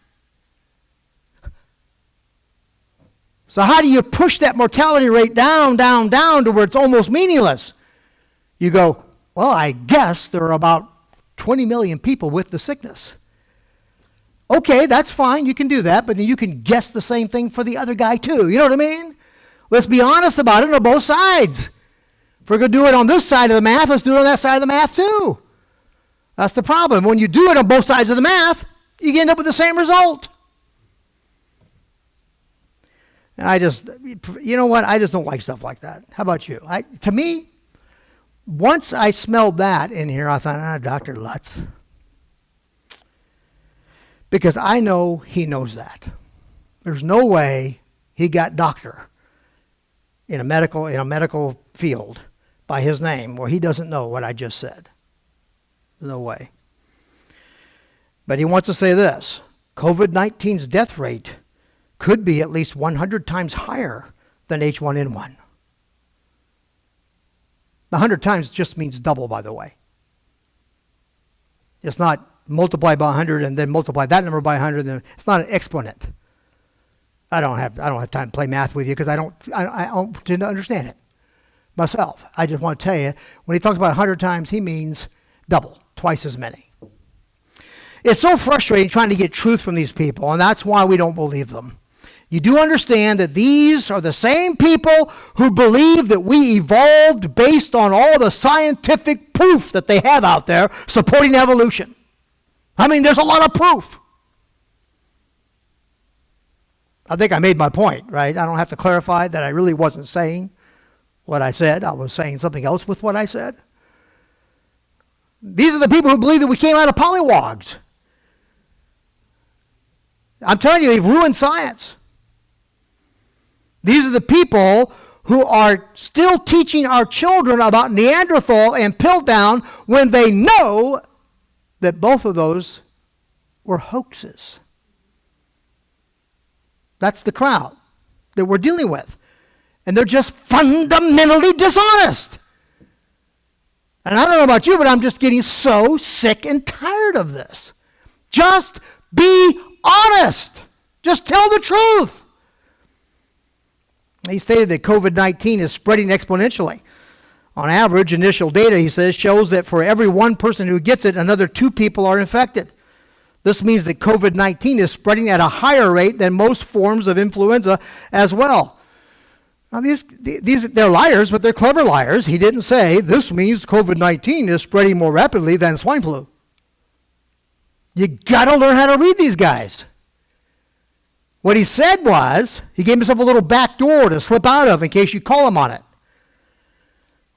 So how do you push that mortality rate down to where it's almost meaningless? You go, well, I guess there are about 20 million people with the sickness. Okay, that's fine. You can do that, but then you can guess the same thing for the other guy too. You know what I mean? Let's be honest about it on both sides. If we're going to do it on this side of the math, let's do it on that side of the math too. That's the problem. When you do it on both sides of the math, you end up with the same result. You know what? I just don't like stuff like that. How about you? To me, once I smelled that in here, I thought, Dr. Lutz. Because I know he knows that. There's no way he got doctor in a medical field by his name where he doesn't know what I just said. No way. But he wants to say this. COVID-19's death rate could be at least 100 times higher than H1N1. 100 times just means double, by the way. It's not multiply by 100 and then multiply that number by 100. It's not an exponent. I don't have time to play math with you because I don't tend to understand it myself. I just want to tell you, when he talks about 100 times, he means double, twice as many. It's so frustrating trying to get truth from these people, and that's why we don't believe them. You do understand that these are the same people who believe that we evolved based on all the scientific proof that they have out there supporting evolution. I mean, there's a lot of proof. I think I made my point, right? I don't have to clarify that I really wasn't saying what I said. I was saying something else with what I said. These are the people who believe that we came out of pollywogs. I'm telling you, they've ruined science. These are the people who are still teaching our children about Neanderthal and Piltdown when they know that both of those were hoaxes. That's the crowd that we're dealing with. And they're just fundamentally dishonest. And I don't know about you, but I'm just getting so sick and tired of this. Just be honest. Just tell the truth. He stated that COVID-19 is spreading exponentially. On average, initial data, he says, shows that for every one person who gets it, another 2 people are infected. This means that COVID-19 is spreading at a higher rate than most forms of influenza as well. Now, they're liars, but they're clever liars. He didn't say, this means COVID-19 is spreading more rapidly than swine flu. You got to learn how to read these guys. What he said was, he gave himself a little back door to slip out of in case you call him on it.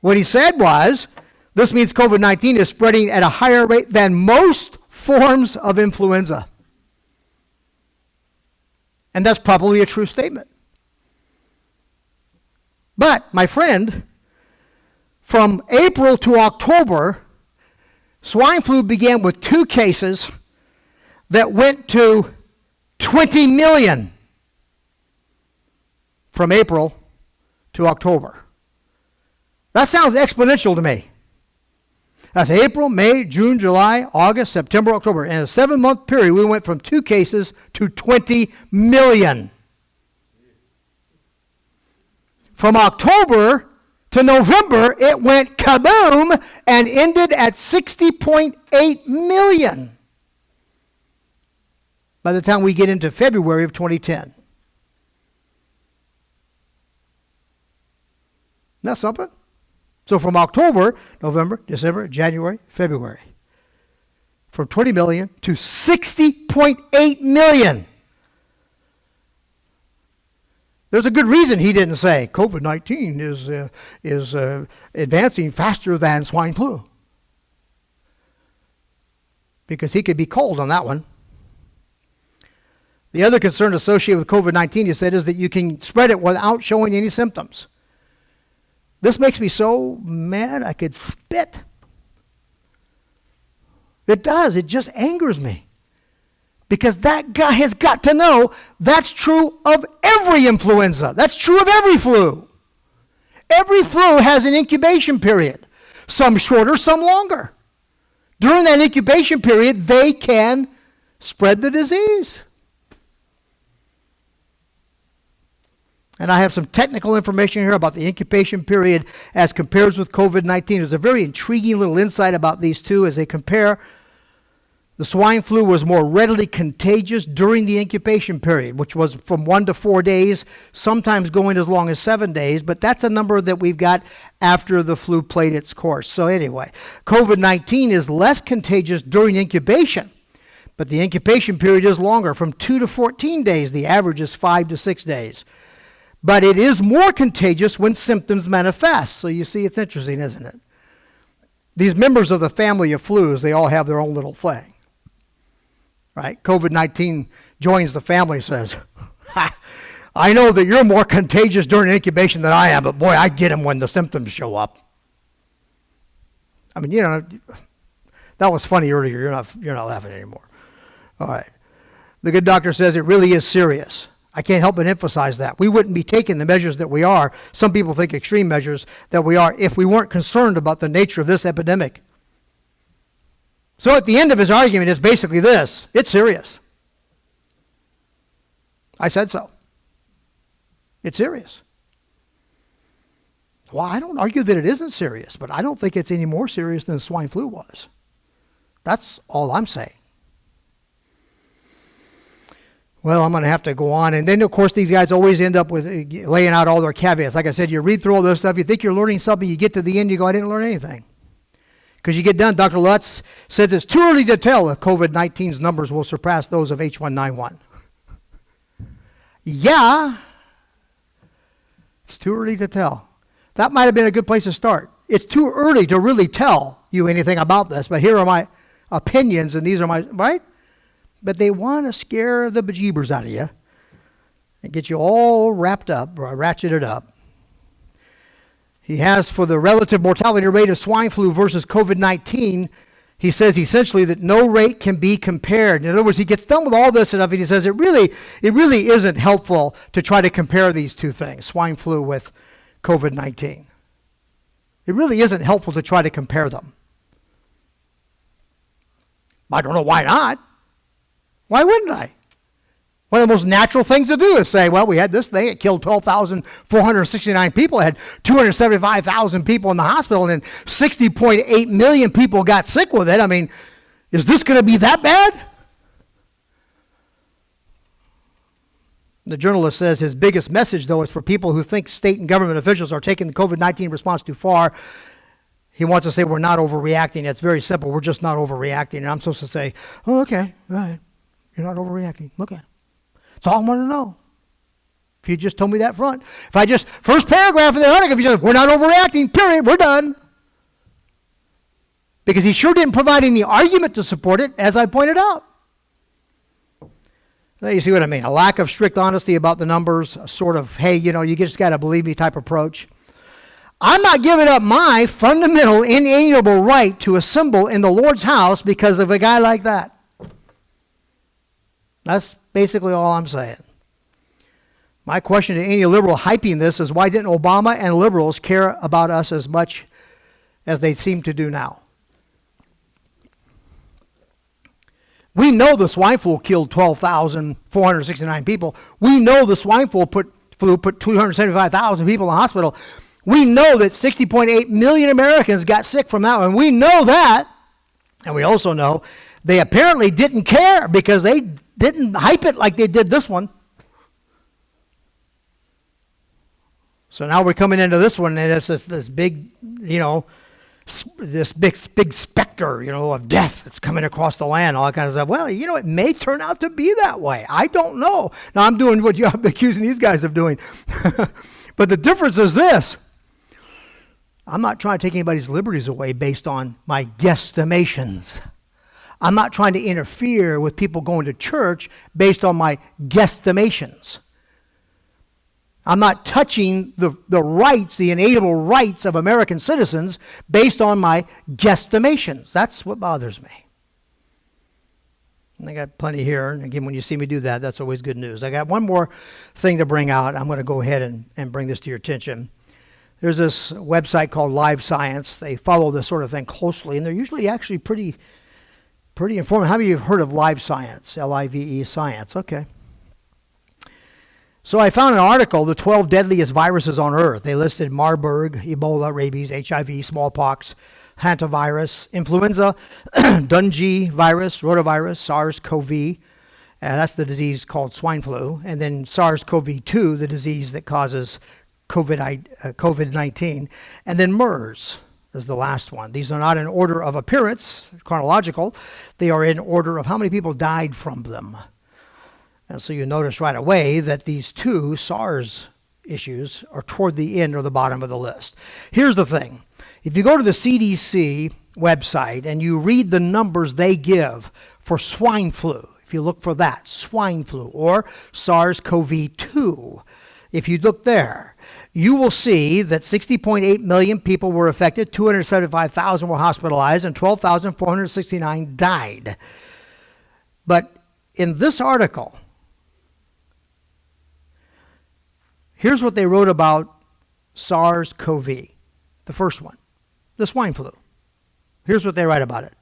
What he said was, this means COVID-19 is spreading at a higher rate than most forms of influenza. And that's probably a true statement. But, my friend, from April to October, swine flu began with 2 cases that went to 20 million from April to October. That sounds exponential to me. That's April, May, June, July, August, September, October. In a 7-month period, we went from 2 cases to 20 million. From October to November, it went kaboom and ended at 60.8 million by the time we get into February of 2010. Isn't that something? So from October, November, December, January, February, from 20 million to 60.8 million. There's a good reason he didn't say COVID-19 is advancing faster than swine flu. Because he could be cold on that one. The other concern associated with COVID-19, he said, is that you can spread it without showing any symptoms. This makes me so mad I could spit. It does. It just angers me. Because that guy has got to know that's true of every influenza. That's true of every flu. Every flu has an incubation period. Some shorter, some longer. During that incubation period, they can spread the disease. And I have some technical information here about the incubation period as compared with COVID-19. There's a very intriguing little insight about these two as they compare. The swine flu was more readily contagious during the incubation period, which was from 1 to 4 days, sometimes going as long as 7 days, but that's a number that we've got after the flu played its course. So anyway, COVID-19 is less contagious during incubation, but the incubation period is longer, from 2 to 14 days. The average is 5 to 6 days. But it is more contagious when symptoms manifest. So you see, it's interesting, isn't it? These members of the family of flus, they all have their own little thing. Right? COVID-19 joins the family, says, I know that you're more contagious during incubation than I am, but boy, I get them when the symptoms show up. I mean, you know, that was funny earlier. You're not laughing anymore. All right. The good doctor says it really is serious. I can't help but emphasize that. We wouldn't be taking the measures that we are, some people think extreme measures, that we are, if we weren't concerned about the nature of this epidemic. So at the end of his argument is basically this: it's serious. I said so. It's serious. Well, I don't argue that it isn't serious, but I don't think it's any more serious than swine flu was. That's all I'm saying. Well, I'm going to have to go on. And then, of course, these guys always end up with laying out all their caveats. Like I said, you read through all this stuff, you think you're learning something, you get to the end, you go, I didn't learn anything. Because you get done, Dr. Lutz says it's too early to tell if COVID-19's numbers will surpass those of H1N1. Yeah, it's too early to tell. That might have been a good place to start. It's too early to really tell you anything about this, but here are my opinions, and these are my, right? But they want to scare the bejeebers out of you and get you all wrapped up, or ratcheted up. He has, for the relative mortality rate of swine flu versus COVID-19, he says essentially that no rate can be compared. In other words, he gets done with all this stuff and he says it really isn't helpful to try to compare these two things, swine flu with COVID-19. It really isn't helpful to try to compare them. I don't know why not. Why wouldn't I? One of the most natural things to do is say, well, we had this thing. It killed 12,469 people. It had 275,000 people in the hospital, and then 60.8 million people got sick with it. I mean, is this going to be that bad? The journalist says his biggest message, though, is for people who think state and government officials are taking the COVID-19 response too far. He wants to say we're not overreacting. It's very simple. We're just not overreacting. And I'm supposed to say, oh, okay, all right. You're not overreacting. Okay. That's all I want to know. If you just told me that front. If I just, first paragraph of the article, if you just, we're not overreacting, period, we're done. Because he sure didn't provide any argument to support it, as I pointed out. Now you see what I mean? A lack of strict honesty about the numbers, a sort of, hey, you just got to believe me type approach. I'm not giving up my fundamental, inalienable right to assemble in the Lord's house because of a guy like that. That's basically all I'm saying. My question to any liberal hyping this is, why didn't Obama and liberals care about us as much as they seem to do now? We know the swine flu killed 12,469 people. We know the swine flu put 275,000 people in the hospital. We know that 60.8 million Americans got sick from that one. We know that. And we also know they apparently didn't care because they didn't hype it like they did this one. So now we're coming into this one, and it's this big, this big specter, of death that's coming across the land, all that kind of stuff. Well, it may turn out to be that way. I don't know. Now, I'm doing what you're accusing these guys of doing. But the difference is this. I'm not trying to take anybody's liberties away based on my guesstimations. I'm not trying to interfere with people going to church based on my guesstimations. I'm not touching the rights, the inalienable rights of American citizens based on my guesstimations. That's what bothers me. And I got plenty here. And again, when you see me do that, that's always good news. I got one more thing to bring out. I'm going to go ahead and bring this to your attention. There's this website called Live Science. They follow this sort of thing closely, and they're usually actually pretty informative. How many of you have heard of Live Science? L-I-V-E, science. Okay. So I found an article, the 12 deadliest viruses on Earth. They listed Marburg, Ebola, rabies, HIV, smallpox, hantavirus, influenza, Dungy virus, rotavirus, SARS-CoV. That's the disease called swine flu. And then SARS-CoV-2, the disease that causes COVID-19. And then MERS is the last one. These are not in order of appearance, chronological. They are in order of how many people died from them. And so you notice right away that these two SARS issues are toward the end or the bottom of the list. Here's the thing. If you go to the CDC website and you read the numbers they give for swine flu, if you look for that, swine flu or SARS-CoV-2, if you look there, you will see that 60.8 million people were affected, 275,000 were hospitalized, and 12,469 died. But in this article, here's what they wrote about SARS-CoV, the first one, the swine flu. Here's what they write about it.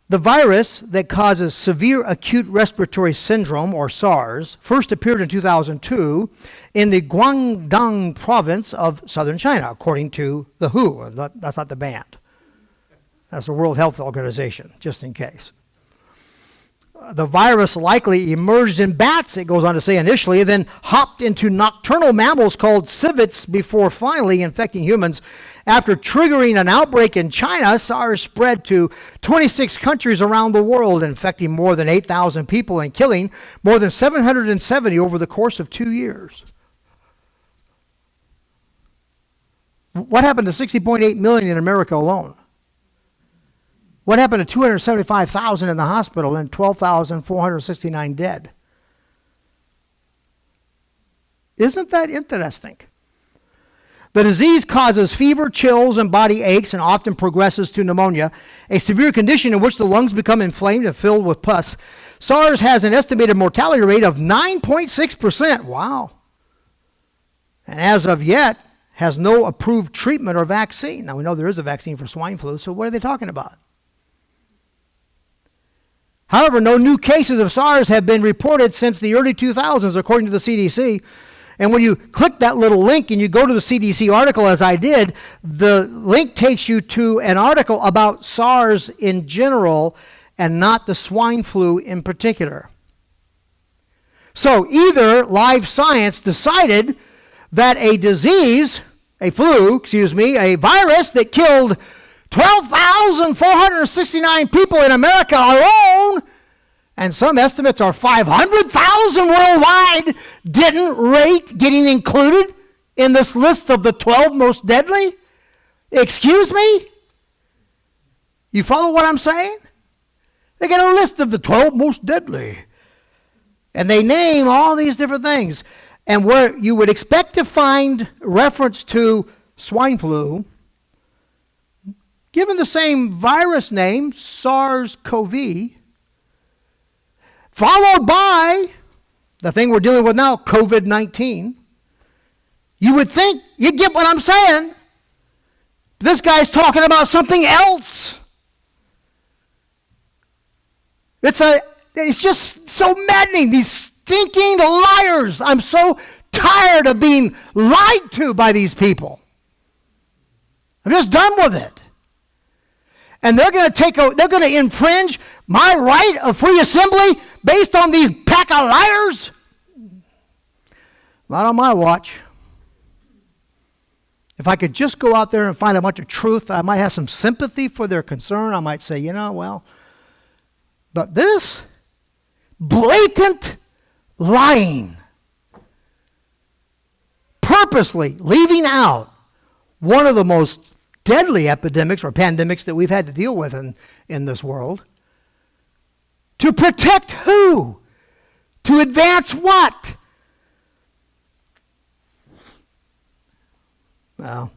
The virus that causes severe acute respiratory syndrome, or SARS, first appeared in 2002 in the Guangdong province of southern China, according to the WHO. That's not the band. That's the World Health Organization, just in case. The virus likely emerged in bats, it goes on to say initially, then hopped into nocturnal mammals called civets before finally infecting humans. After triggering an outbreak in China, SARS spread to 26 countries around the world, infecting more than 8,000 people and killing more than 770 over the course of 2 years. What happened to 60.8 million in America alone? What happened to 275,000 in the hospital and 12,469 dead? Isn't that interesting? The disease causes fever, chills, and body aches and often progresses to pneumonia, a severe condition in which the lungs become inflamed and filled with pus. SARS has an estimated mortality rate of 9.6%. Wow. And as of yet, has no approved treatment or vaccine. Now, we know there is a vaccine for swine flu, so what are they talking about? However, no new cases of SARS have been reported since the early 2000s, according to the CDC. And when you click that little link and you go to the CDC article, as I did, the link takes you to an article about SARS in general and not the swine flu in particular. So either live science decided that a virus that killed 12,469 people in America alone, and some estimates are 500,000 worldwide, didn't rate getting included in this list of the 12 most deadly? Excuse me? You follow what I'm saying? They get a list of the 12 most deadly. And they name all these different things. And where you would expect to find reference to swine flu, given the same virus name, SARS-CoV, followed by the thing we're dealing with now, COVID-19, you would think, you get what I'm saying, this guy's talking about something else. It's just so maddening, these stinking liars. I'm so tired of being lied to by these people. I'm just done with it. And they're going to infringe my right of free assembly based on these pack of liars? Not on my watch. If I could just go out there and find a bunch of truth, I might have some sympathy for their concern. I might say, but this blatant lying, purposely leaving out one of the most deadly epidemics or pandemics that we've had to deal with in this world, to protect who? To advance what? Well,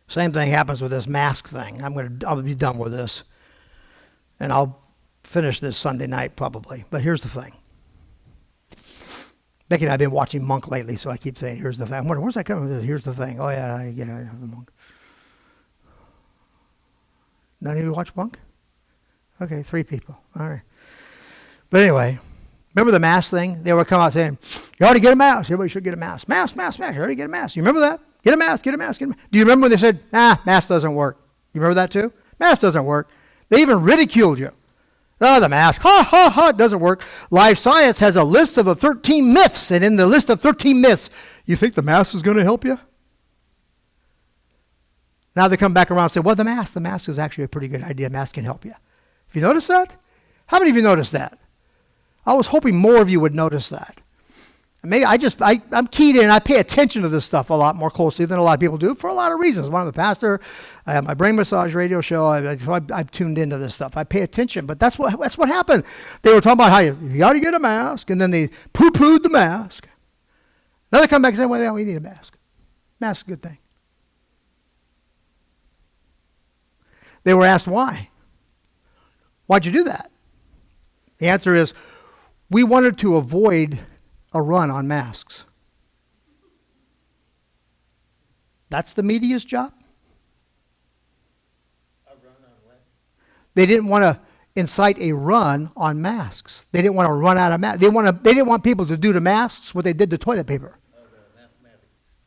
same thing happens with this mask thing. I'll be done with this. And I'll finish this Sunday night probably. But here's the thing. Becky and I have been watching Monk lately, so I keep saying, here's the thing. I'm wondering, where's that coming from? Here's the thing. Oh, yeah, I get it. I have the Monk. None of you watch Monk? Okay, 3 people. All right. But anyway, remember the mask thing? They would come out saying, you ought to get a mask. Everybody should get a mask. Mask. You ought to get a mask. You remember that? Get a mask. Do you remember when they said, mask doesn't work? You remember that too? Mask doesn't work. They even ridiculed you. Oh, the mask. It doesn't work. Life Science has a list of 13 myths, and in the list of 13 myths, you think the mask is going to help you? Now they come back around and say, well, the mask is actually a pretty good idea. Mask can help you. Have you noticed that? How many of you noticed that? I was hoping more of you would notice that. Maybe I'm keyed in. I pay attention to this stuff a lot more closely than a lot of people do for a lot of reasons. One, I'm a pastor. I have my brain massage radio show. I've tuned into this stuff. I pay attention, but that's what happened. They were talking about how you got to get a mask, and then they poo-pooed the mask. Now they come back and say, well, we need a mask. Mask's a good thing. They were asked why. Why'd you do that? The answer is, we wanted to avoid a run on masks. That's the media's job? A run on what? They didn't want to incite a run on masks. They didn't want to run out of masks. They didn't want people to do to masks what they did to toilet paper.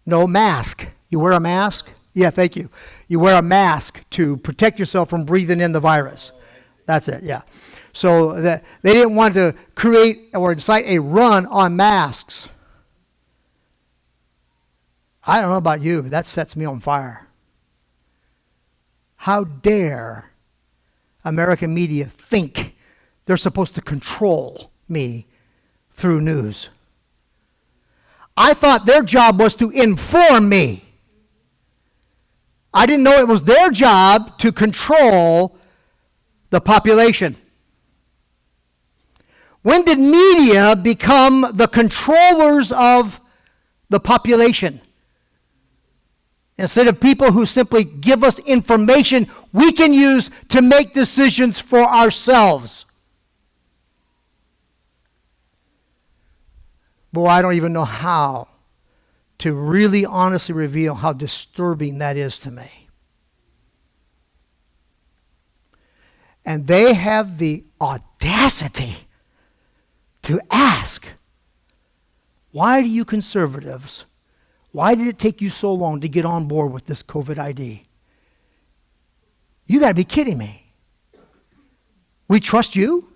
No mask. You wear a mask? Yeah, thank you. You wear a mask to protect yourself from breathing in the virus. That's it, yeah. So that they didn't want to create or incite a run on masks. I don't know about you, but that sets me on fire. How dare American media think they're supposed to control me through news? I thought their job was to inform me. I didn't know it was their job to control the population. When did media become the controllers of the population? Instead of people who simply give us information we can use to make decisions for ourselves. Boy, I don't even know how to really honestly reveal how disturbing that is to me. And they have the audacity to ask, why do you conservatives, why did it take you so long to get on board with this COVID ID? You got to be kidding me. We trust you?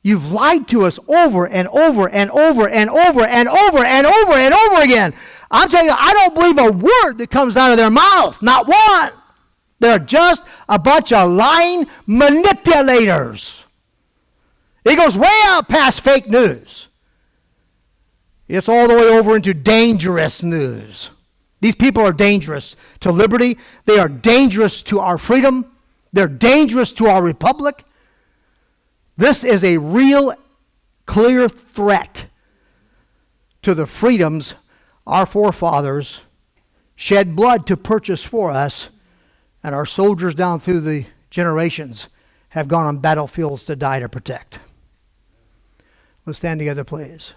You've lied to us over and over and over and over and over and over and over again. I'm telling you, I don't believe a word that comes out of their mouth. Not one. They're just a bunch of lying manipulators. It goes way out past fake news. It's all the way over into dangerous news. These people are dangerous to liberty. They are dangerous to our freedom. They're dangerous to our republic. This is a real, clear threat to the freedoms our forefathers shed blood to purchase for us, and our soldiers down through the generations have gone on battlefields to die to protect. Let's stand together, please.